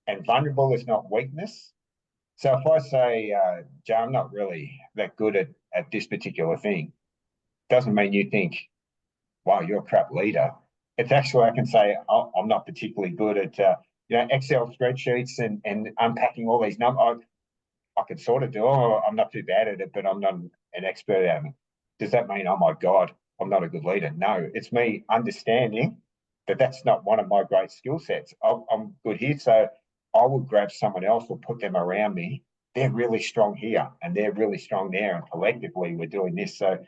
And vulnerable is not weakness. So if I say, Joe, I'm not really that good at this particular thing, doesn't mean you think, wow, you're a crap leader. It's actually, I can say, oh, I'm not particularly good at, Excel spreadsheets and unpacking all these numbers. I can sort of do it. I'm not too bad at it, but I'm not an expert at it. Does that mean, oh my God, I'm not a good leader? No, it's me understanding that that's not one of my great skill sets. I'm good here, so I will grab someone else or put them around me. They're really strong here and they're really strong there, and collectively we're doing this. So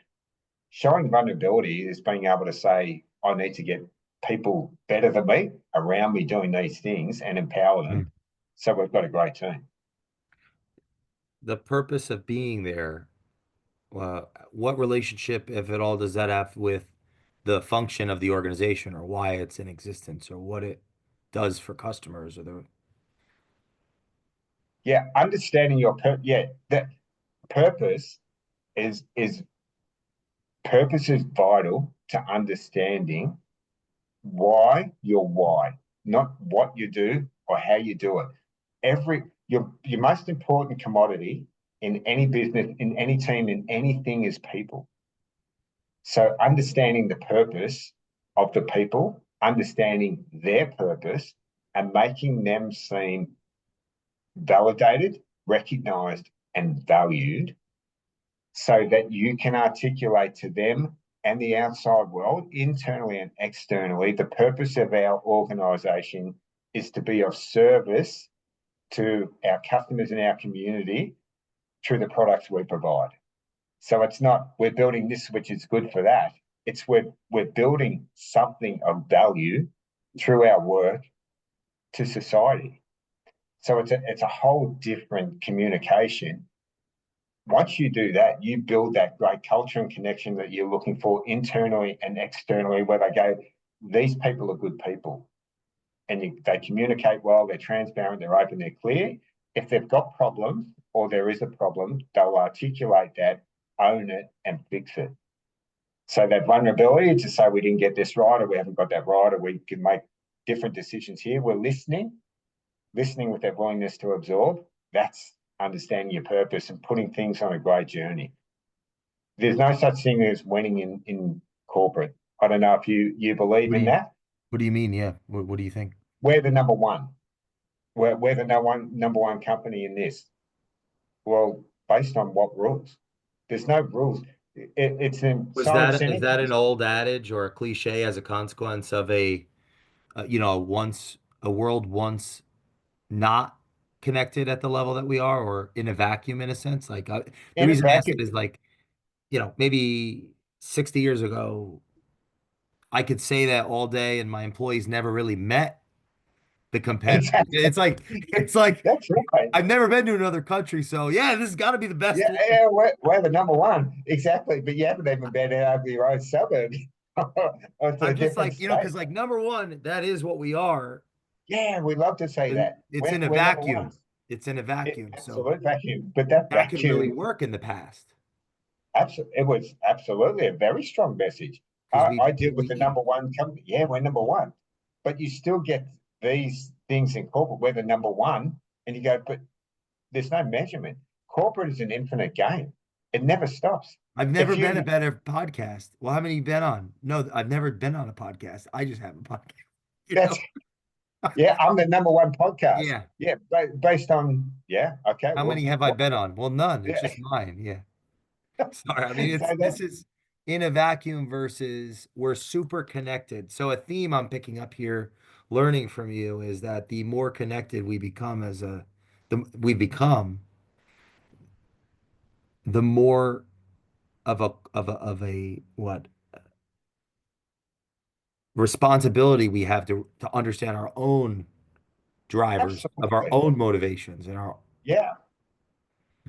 showing vulnerability is being able to say, I need to get people better than me around me doing these things and empower
Mm.
them. So we've got a great team.
The purpose of being there, what relationship, if at all, does that have with the function of the organization or why it's in existence or what it does for customers or the
Yeah, understanding that purpose is purpose is vital to understanding why, not what you do or how you do it. Your most important commodity in any business, in any team, in anything is people. So understanding the purpose of the people, understanding their purpose, and making them seem validated, recognized, and valued, so that you can articulate to them and the outside world, internally and externally, the purpose of our organization is to be of service to our customers and our community through the products we provide. So it's not we're building this which is good for that. It's we're building something of value through our work to society. So it's a whole different communication. Once you do that, you build that great culture and connection that you're looking for internally and externally, where they go, these people are good people. And they communicate well, they're transparent, they're open, they're clear. If they've got problems or there is a problem, they'll articulate that, own it, and fix it. So that vulnerability to say we didn't get this right, or we haven't got that right, or we can make different decisions here. We're listening with that willingness to absorb. That's understanding your purpose and putting things on a great journey. There's no such thing as winning in corporate. I don't know if you believe
what do
in
you
that.
what do you mean? Yeah. What do you think?
We're the number one. We're the number one company in this. Well, based on what rules? There's no rules. It's in
Was
Simon
that is
Sinek.
that an old adage or a cliche as a consequence of a world once not connected at the level that we are, or in a vacuum in a sense? Like the
In a
reason I ask it
vacuum.
is like, maybe 60 years ago, I could say that all day, and my employees never really met the competitors.
Exactly.
It's like
That's right.
I've never been to another country, so yeah, this has got to be the best
Yeah,
one.
yeah, we're the number one. Exactly. But you haven't even been out of your own suburb or to a
I'm just
different
like,
state.
because like number one, that is what we are.
Yeah, we love to say
And
that.
it's
We're,
in a
we're number one.
vacuum. It's in a vacuum. So
Absolute vacuum. But that
that can really
vacuum,
work in the past
it was absolutely a very strong message.
because we
I deal with the
yeah.
number one company. Yeah, we're number one. But you still get these things in corporate, we're the number one. And you go, but there's no measurement. Corporate is an infinite game. It never stops.
I've never
If
been
you
a better podcast. Well, how many you been on? No, I've never been on a podcast. I just have a podcast. You
that's
know?
yeah, I'm the number one podcast.
Yeah.
Yeah, based on okay,
How many
well,
have I been on? Well, none. It's
yeah.
just mine. Yeah. Sorry. I mean,
So
this is in a vacuum versus we're super connected. So a theme I'm picking up here, learning from you, is that the more connected we become we become, the more of a what responsibility we have to understand our own drivers of our
absolutely,
own motivations and our
yeah.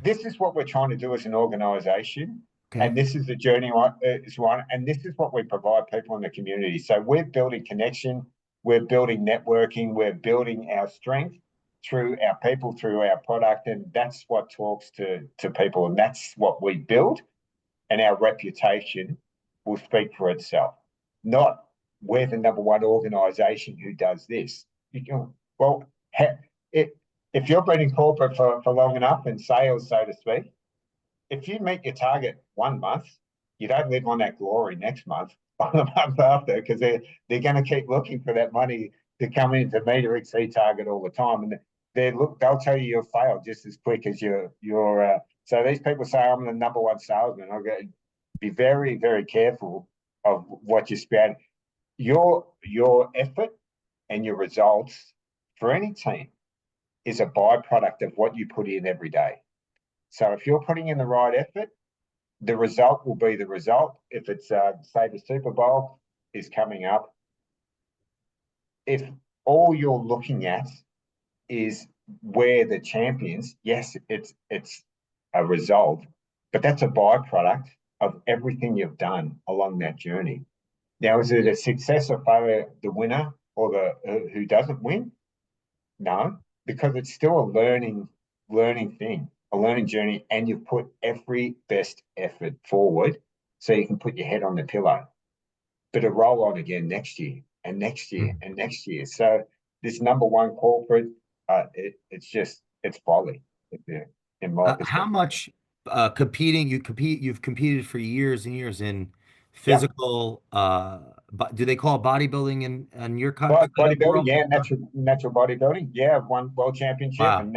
This is what we're trying to do as an organization.
okay.
And this is the journey is one. And this is what we provide people in the community. So we're building connection, we're building networking, we're building our strength through our people, through our product. And that's what talks to people. And that's what we build. And our reputation will speak for itself. Not we're the number one organization who does this. You can, well, it, if you've been in corporate for long enough in sales, so to speak, if you meet your target 1 month, you don't live on that glory next month or the month after because they're going to keep looking for that money to come in to meet or exceed target all the time. And they'll tell you you'll fail just as quick as you're. So these people say I'm the number one salesman. I'll go be very, very careful of what you spend. Your effort and your results for any team is a byproduct of what you put in every day. So if you're putting in the right effort, the result will be the result. If it's say the Super Bowl is coming up, if all you're looking at is where the champions, yes, it's a result, but that's a byproduct of everything you've done along that journey. Now, is it a success or failure, the winner or the who doesn't win? No, because it's still a learning thing, a learning journey, and you've put every best effort forward so you can put your head on the pillow. But it'll roll on again next year and next year
Mhm.
and next year. So this number one corporate, it's folly. In my
How
perspective.
much competing you've competed for years and years in
Yep.
physical but do they call it bodybuilding in your
Bodybuilding,
world?
yeah, natural bodybuilding, yeah. I've won world championship
Wow.
and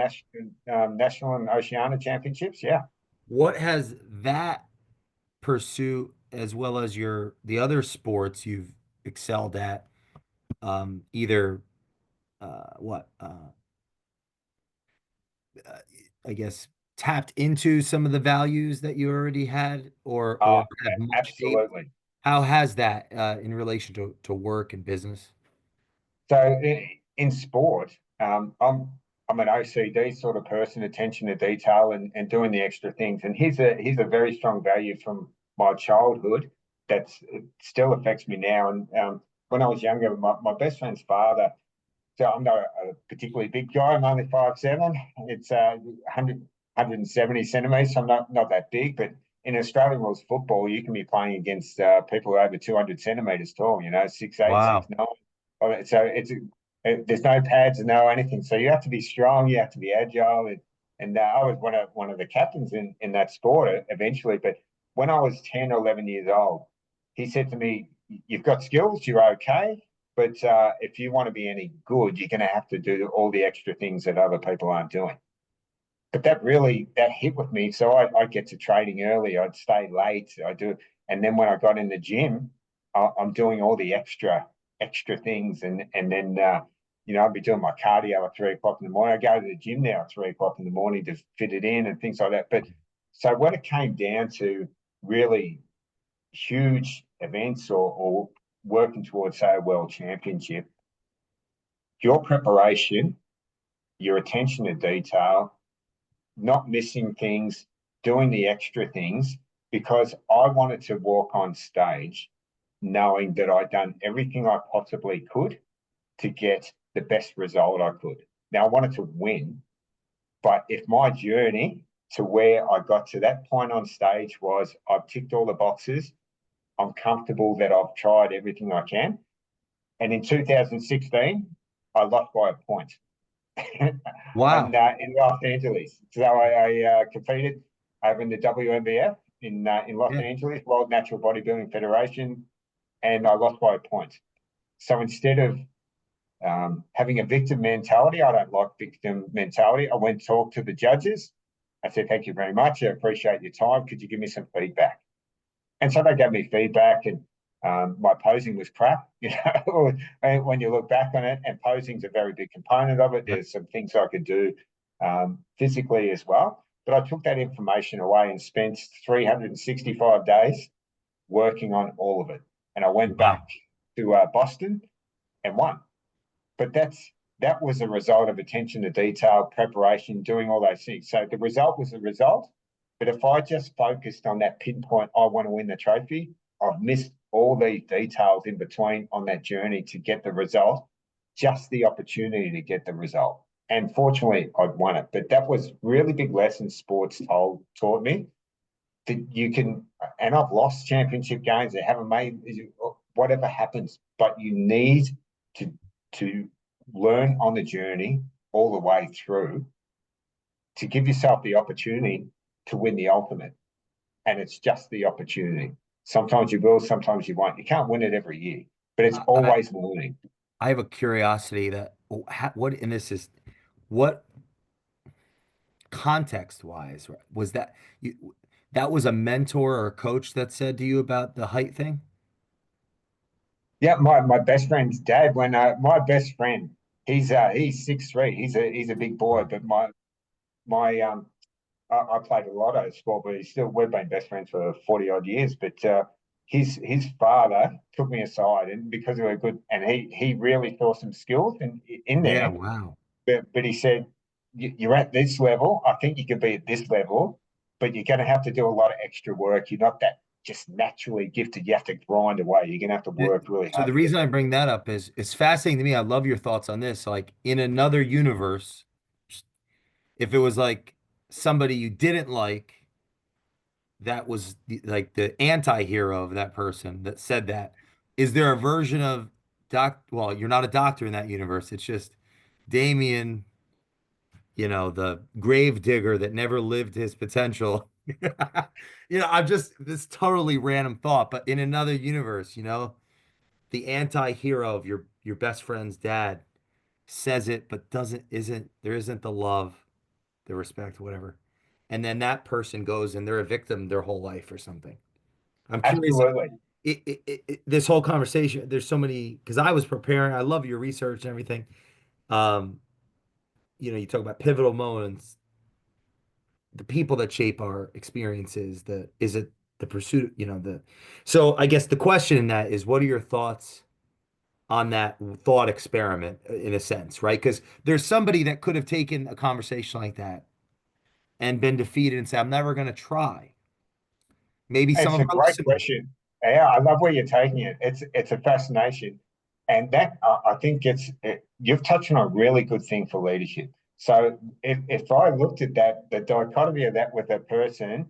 national and Oceania championships, yeah.
What has that pursuit as well as the other sports you've excelled at either what uh, I guess tapped into some of the values that you already had or have much shaped?
Absolutely.
How has that in relation to work and business?
So in sport, I'm an OCD sort of person, attention to detail and doing the extra things. And here's a very strong value from my childhood that still affects me now. And when I was younger, my best friend's father. So I'm not a particularly big guy. I'm only 5'7". It's 170 centimeters. So I'm not that big, but in Australian rules football, you can be playing against people over 200 centimeters tall. 6'8",
Wow.
6'9". So there's no pads and no anything. So you have to be strong. You have to be agile. And I was one of the captains in that sport eventually. But when I was 10 or 11 years old, he said to me, "You've got skills. You're okay. But if you want to be any good, you're going to have to do all the extra things that other people aren't doing." But that hit with me. So I'd get to training early. I'd stay late. I do, and then when I got in the gym, I'm doing all the extra things, and then I'd be doing my cardio at 3 o'clock in the morning. I go to the gym now at 3 o'clock in the morning to fit it in and things like that. But so when it came down to really huge events or working towards, say, a world championship, your preparation, your attention to detail, not missing things, doing the extra things, because I wanted to walk on stage knowing that I'd done everything I possibly could to get the best result I could. Now, I wanted to win, But if my journey to where I got to that point on stage was I've ticked all the boxes, I'm comfortable that I've tried everything I can. And in 2016, I lost by a point.
Wow.
In Los Angeles. So I competed over in the WMBF in Los
Yeah.
Angeles, World Natural Bodybuilding Federation, and I lost by a point. So instead of having a victim mentality, I don't like victim mentality. I went and talked to the judges. I said, "Thank you very much. I appreciate your time. Could you give me some feedback?" And so they gave me feedback, and my posing was crap. When you look back on it, and posing's a very big component of it. There's some things I could do physically as well. But I took that information away and spent 365 days working on all of it. And I went back
Wow.
to Boston and won. But that was a result of attention to detail, preparation, doing all those things. So the result was the result. But if I just focused on that pinpoint, I want to win the trophy, I've missed all these details in between on that journey to get the result, just the opportunity to get the result. And fortunately, I'd won it. But that was really big lesson sports taught me that you can, and I've lost championship games that haven't made whatever happens, but you need to to learn on the journey all the way through to give yourself the opportunity to win the ultimate. And it's just the opportunity. Sometimes you will, sometimes you won't. You can't win it every year, but it's
I,
always learning.
I have a curiosity that what, and this is what context wise was that that was a mentor or a coach that said to you about the height thing?
Yeah, my best friend's dad. When my best friend, he's 6'3". He's a big boy,
Wow.
but my I played a lot of sport, but we've been best friends for 40 odd years. But his father took me aside, and because we were good, and he really saw some skills in
Yeah,
there.
wow.
But he said, You're at this level. I think you could be at this level, but you're going to have to do a lot of extra work. You're not that just naturally gifted. You have to grind away. You're going to have to work really
So
hard
the
to get
reason I
there."
bring that up is it's fascinating to me. I love your thoughts on this. Like in another universe, if it was like somebody you didn't like, that was like the anti-hero of that person that said that. Is there a version of well, you're not a doctor in that universe. It's just Damien, the grave digger that never lived his potential. I'm just this totally random thought, but in another universe, the anti-hero of your best friend's dad says it, but there isn't the love, the respect, whatever. And then that person goes and they're a victim their whole life or something. I'm curious.
Absolutely.
This whole conversation, there's so many, because I was preparing. I love your research and everything. Um, you talk about pivotal moments, the people that shape our experiences, is it the pursuit, so I guess the question in that is, what are your thoughts on that thought experiment in a sense, right? Because there's somebody that could have taken a conversation like that and been defeated and said, I'm never going to try. Maybe some
It's
of
a
our
great
listeners.
question. Yeah, I love where you're taking it. It's a fascination, and that I think you've touched on a really good thing for leadership. So if I looked at that, the dichotomy of that with a person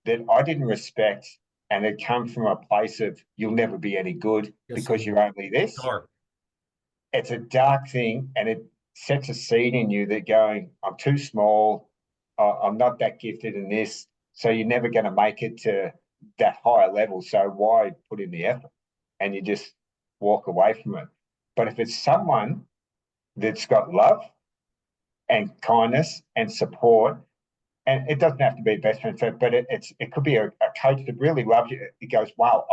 that I didn't respect, and it come from a place of you'll never be any good
Yes,
because you're only this.
dark.
It's a dark thing, and it sets a seed in you that going, I'm too small, I'm not that gifted in this, so you're never going to make it to that higher level. So why put in the effort? And you just walk away from it. But if it's someone that's got love and kindness and support, and it doesn't have to be best friend, but it could be a coach that really loves you. It goes, wow,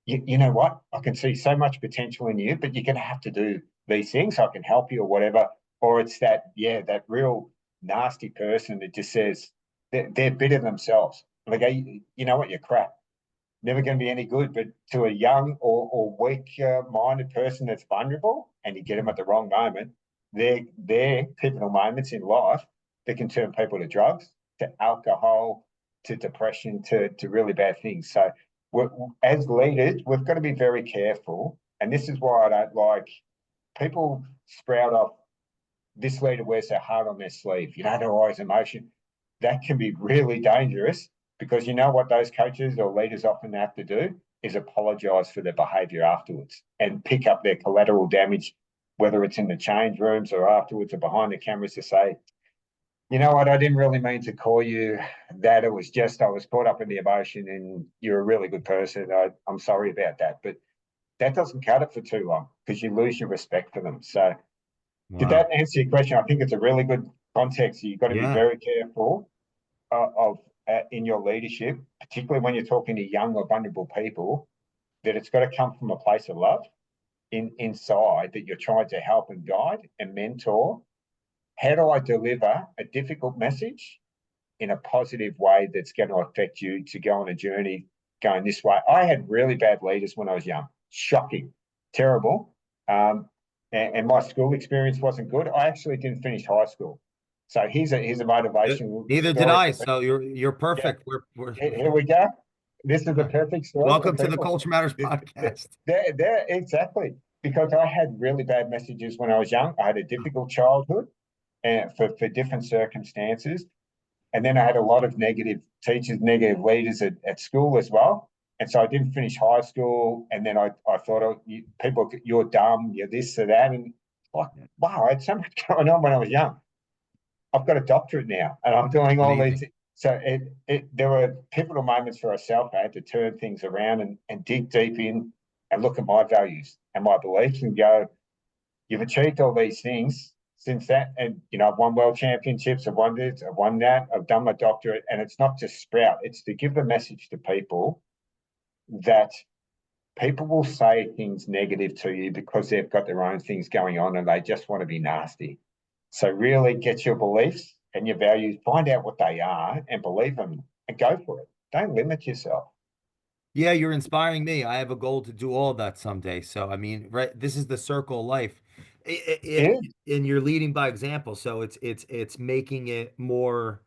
you know what? I can see so much potential in you, but you're going to have to do these things. I can help you or whatever. Or it's that real nasty person that just says they're bitter themselves. And they go, you know what? You're crap. Never going to be any good. But to a young or weak minded person that's vulnerable and you get them at the wrong moment, they're pivotal moments in life that can turn people to drugs, to alcohol, to depression, to really bad things. So as leaders, we've got to be very careful. And this is why I don't like people sprout off this leader wears their heart on their sleeve. They're always emotion. That can be really dangerous because you know what those coaches or leaders often have to do is apologise for their behaviour afterwards and pick up their collateral damage, whether it's in the change rooms or afterwards or behind the cameras, to say, you know what, I didn't really mean to call you that. It was just I was caught up in the emotion and you're a really good person. I'm sorry about that. But that doesn't cut it for too long because you lose your respect for them. So did
Wow.
that answer your question? I think it's a really good context. You've got to be
Yeah.
very careful of in your leadership, particularly when you're talking to young or vulnerable people, that it's got to come from a place of love inside, that you're trying to help and guide and mentor. How do I deliver a difficult message in a positive way that's going to affect you to go on a journey going this way? I had really bad leaders when I was young. Shocking, terrible. And my school experience wasn't good. I actually didn't finish high school. So here's a motivational
Neither did
story
I.
for people.
So you're
Yeah,
perfect. We're
here we go. This is a perfect story for
welcome to the
people.
Culture Matters podcast.
There, exactly. Because I had really bad messages when I was young. I had a difficult childhood and for different circumstances. And then I had a lot of negative teachers, negative leaders at school as well. And so I didn't finish high school. And then I thought, oh, people, you're dumb, you're this or that. And like, wow, I had so much going on when I was young. I've got a doctorate now and I'm doing all these.
Amazing.
So there were pivotal moments for myself. I had to turn things around and dig deep in and look at my values and my beliefs and go, you've achieved all these things since that. And, I've won world championships, I've won this, I've won that, I've done my doctorate. And it's not just sprout, it's to give the message to people that people will say things negative to you because they've got their own things going on and they just want to be nasty. So really get your beliefs and your values, find out what they are and believe them and go for it. Don't limit yourself.
Yeah, you're inspiring me. I have a goal to do all of that someday. So, I mean, right, this is the circle of life.
Yeah,
And you're leading by example. So it's making it more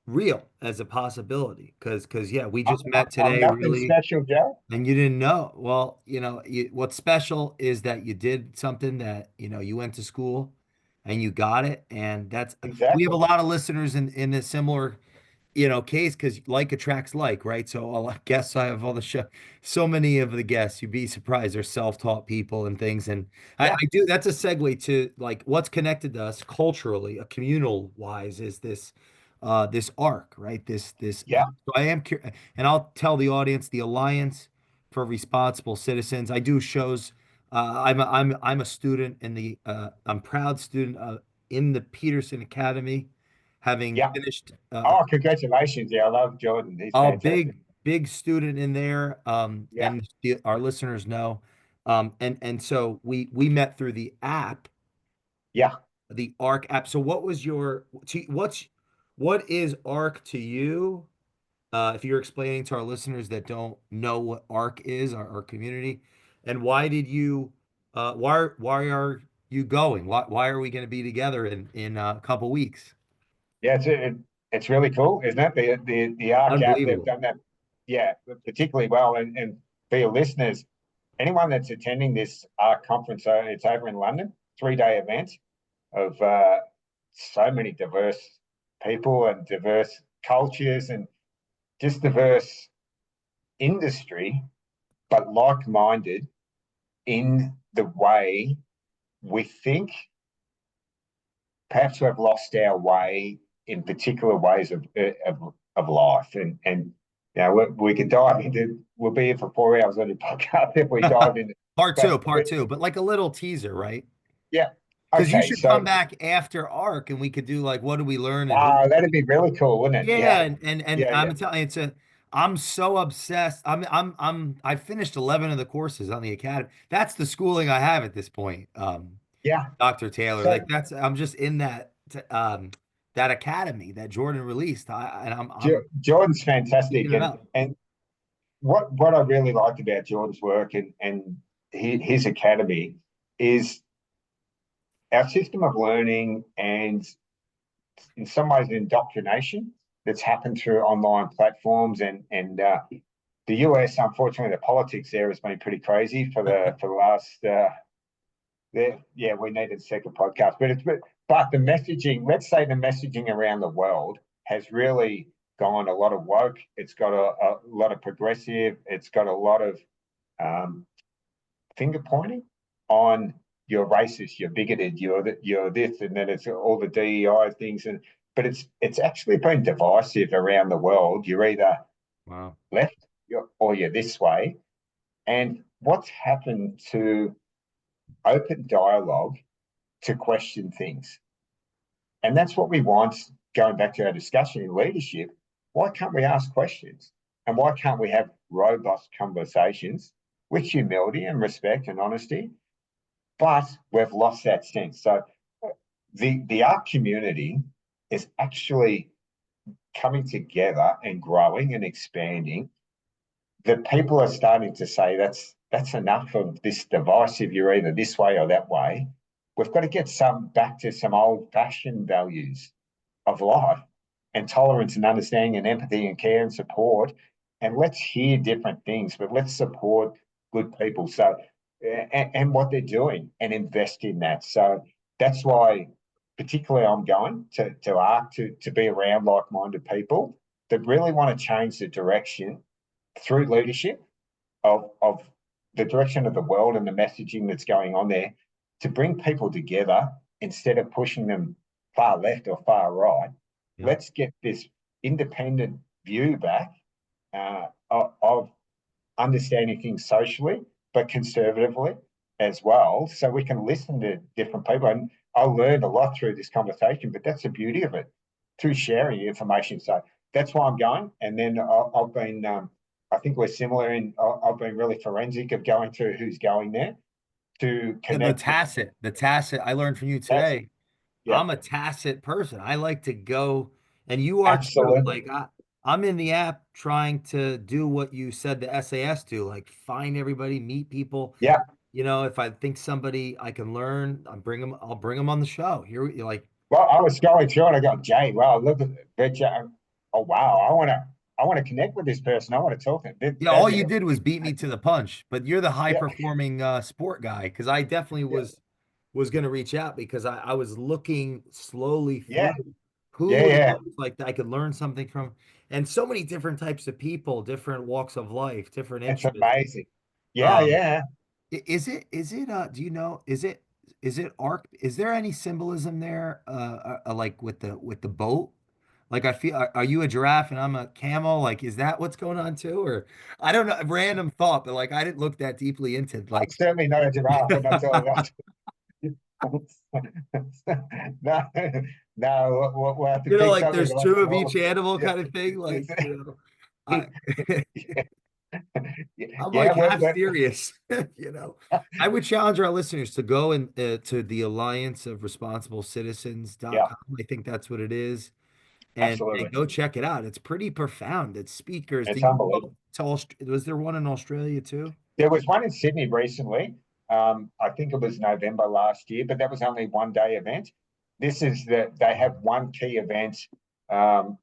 real as a possibility. Because yeah, we just met
I'm
today,
nothing
really.
special, Joe.
And you didn't know. Well, what's special is that you did something that, you went to school and you got it. And we have a
Exactly.
lot of listeners in a similar, case because like attracts like, right? So a lot guests I have on the show, so many of the guests, you'd be surprised, they're self-taught people and things. And I
Yeah,
do, that's a segue to like what's connected to us culturally, communal wise, is this arc, right?
yeah,
So I am curious, and I'll tell the audience, the Alliance for Responsible Citizens. I do shows. I'm a student in I'm proud student in the Peterson Academy, having
yeah.
finished
Oh, congratulations. Yeah, I love Jordan. He's
a
fantastic.
big student in there.
Yeah,
And our listeners know. And so we met through the app,
yeah.
the ARC app. So what is ARC to you? If you're explaining to our listeners that don't know what ARC is, our community, and why are you going? Why are we going to be together in a couple weeks?
Yeah, it's really cool, isn't it? The ARC app, they've
Unbelievable.
done that, yeah, particularly well. And for your listeners, anyone that's attending this ARC conference, it's over in London, 3-day event of so many diverse people and diverse cultures and just diverse industry, but like-minded in the way we think. Perhaps we've lost our way in particular ways of life. And we could dive into, we'll be here for 4 hours on the podcast if we dive into,
Part
but
two, but like a little teaser, right?
yeah.
Because you
Okay.
should come
So,
back after ARC and we could do like what do we learn and who.
that'd be really cool, wouldn't it?
Yeah,
Yeah.
and
Yeah. Yeah.
I'm telling you, I'm so obsessed. I finished 11 of the courses on the academy. That's the schooling I have at this point.
Yeah.
Dr. Taylor,
So
like I'm just in that academy that Jordan released. And I'm
Jordan's
picking
fantastic.
it
And,
up.
and what I really liked about Jordan's work and his academy is our system of learning and in some ways indoctrination that's happened through online platforms and the US. Unfortunately, the politics there has been pretty crazy for the last. Yeah, we needed a second podcast, but But the messaging, let's say the messaging around the world has really gone a lot of woke. It's got a lot of progressive. It's got a lot of um, finger pointing on you're racist, you're bigoted, you're this, and then it's all the DEI things. And but it's actually been divisive around the world. You're either
Wow.
left or you're this way. And what's happened to open dialogue to question things? And that's what we want, going back to our discussion in leadership. Why can't we ask questions? And why can't we have robust conversations with humility and respect and honesty? But we've lost that sense. So the art community is actually coming together and growing and expanding. The people are starting to say that's enough of this divisive, you're either this way or that way. We've got to get some back to some old-fashioned values of life and tolerance and understanding and empathy and care and support. And let's hear different things, but let's support good people. So, and what they're doing and invest in that. So that's why, particularly, I'm going to ARC to be around like minded people that really want to change the direction through leadership of the direction of the world and the messaging that's going on there to bring people together instead of pushing them far left or far right.
Yep.
Let's get this independent view back of understanding things socially, but conservatively as well, so we can listen to different people. And I learned a lot through this conversation, but that's the beauty of it, through sharing information. So that's why I'm going. And then I've been, I think we're similar in, I've been really forensic of going through who's going there to
Yeah, the
connect with
tacit, the tacit. I learned from you
that.
today.
Yeah,
I'm a tacit person. I like to go, and you are too.
absolutely.
I'm in the app trying to do what you said the SAS do, like find everybody, meet people.
Yeah.
You know, if I think somebody I can learn, I'll bring them on the show. Here, you're like,
Well, I was going through and I got Jay. Wow, look at it. Oh wow, I want to connect with this person. I want to talk to them.
yeah, all you did was beat me to the punch, but you're the high
Yeah,
performing sport guy because I definitely
yeah,
was going to reach out because I was looking slowly
yeah,
through who it
yeah.
was like that I could learn something from, and so many different types of people, different walks of life, different
It's
interests.
amazing. Yeah,
Um,
yeah.
is it do you know is it arc? Is there any symbolism there like with the boat? Like I feel are you a giraffe and I'm a camel? Like is that what's going on too? Or I don't know, random thought, but like I didn't look that deeply into
I'm
like
certainly not a giraffe. I'm not telling you. No, no. We'll have to pick
like
something
there's
else.
two of each
Well,
animal
yeah,
kind of thing. Like, I I'm
yeah.
like half serious, I would challenge our listeners to go and to the Alliance of Responsible
Yeah,
Citizens.com. I think that's what it is. And
absolutely.
go check it out. It's pretty profound. It's speakers.
It's
Did you go
unbelievable.
to was there one in Australia too?
There was one in Sydney recently. I think it was November last year, but that was only 1 day event. This is that they have one key event um,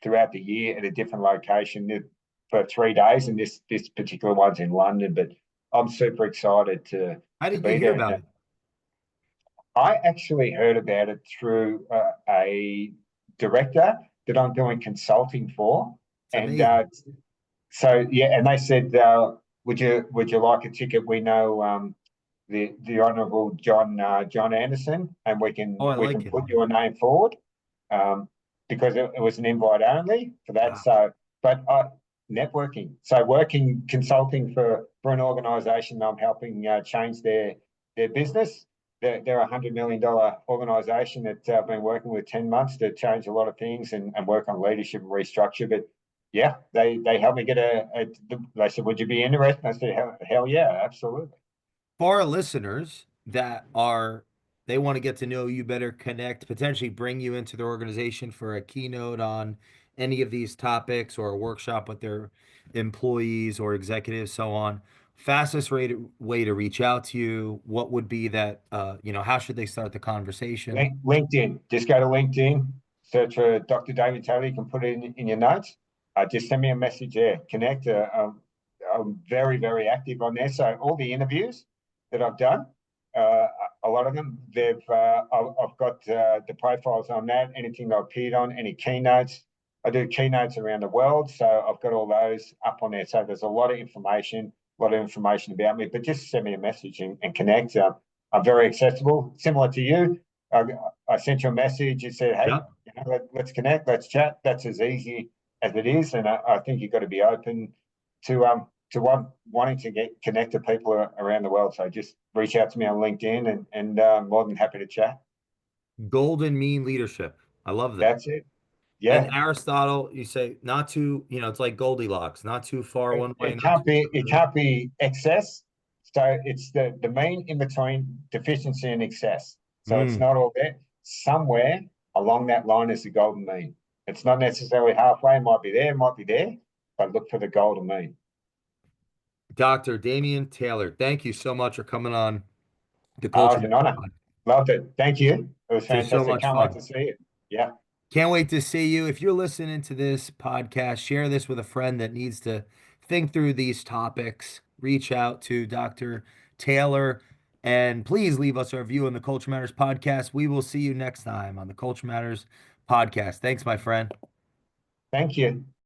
throughout the year at a different location for 3 days, and this particular one's in London. But I'm super excited
How
to
did you
be
hear
there.
about
And
it?
I actually heard about it through a director that I'm doing consulting for,
It's
and
amazing.
so yeah, and they said, would you like a ticket? We know the Honourable John Anderson, and
Oh, I
we
like
can
him.
put your name forward um, because it was an invite only for that.
Wow.
So, but networking, so working consulting for an organisation, I'm helping change their business. They're a $100 million organisation that I've been working with 10 months to change a lot of things and work on leadership and restructure. But yeah, they helped me get they said, would you be interested? I said, hell yeah, absolutely.
For our listeners that are they want to get to know you better, connect, potentially bring you into their organization for a keynote on any of these topics or a workshop with their employees or executives, so on. Fastest way to reach out to you, what would be that how should they start the conversation?
LinkedIn. Just go to LinkedIn, search for Dr. Damien Taylor. You can put it in your notes. Just send me a message there. Connect. I'm very, very active on there. So all the interviews that I've done, uh, a lot of them. I've got the profiles on that, anything I appeared on, any keynotes. I do keynotes around the world, so I've got all those up on there. So there's a lot of information about me, but just send me a message and connect. I'm very accessible, similar to you. I, I sent you a message. You said, "Hey,
Yeah.
let's connect, let's chat." That's as easy as it is, and I think you've got to be open wanting to get connect to people around the world. So just reach out to me on LinkedIn, and more than happy to chat.
Golden mean leadership. I love that.
That's it.
And
Yeah.
Aristotle, you say not too, it's like Goldilocks, not too far one way, not too
It
far.
can't be excess. So it's the mean in between deficiency and excess. So it's
Mm.
not all there. Somewhere along that line is the golden mean. It's not necessarily halfway. It might be there, but look for the golden mean.
Dr. Damien Taylor, thank you so much for coming on the
Oh,
Culture
it's an
Matters
honor.
Pod.
Loved it. Thank you. It was
It's so
fantastic.
much
Can't wait
fun.
to see you. Yeah.
Can't wait to see you. If you're listening to this podcast, share this with a friend that needs to think through these topics. Reach out to Dr. Taylor and please leave us a review on the Culture Matters podcast. We will see you next time on the Culture Matters podcast. Thanks, my friend.
Thank you.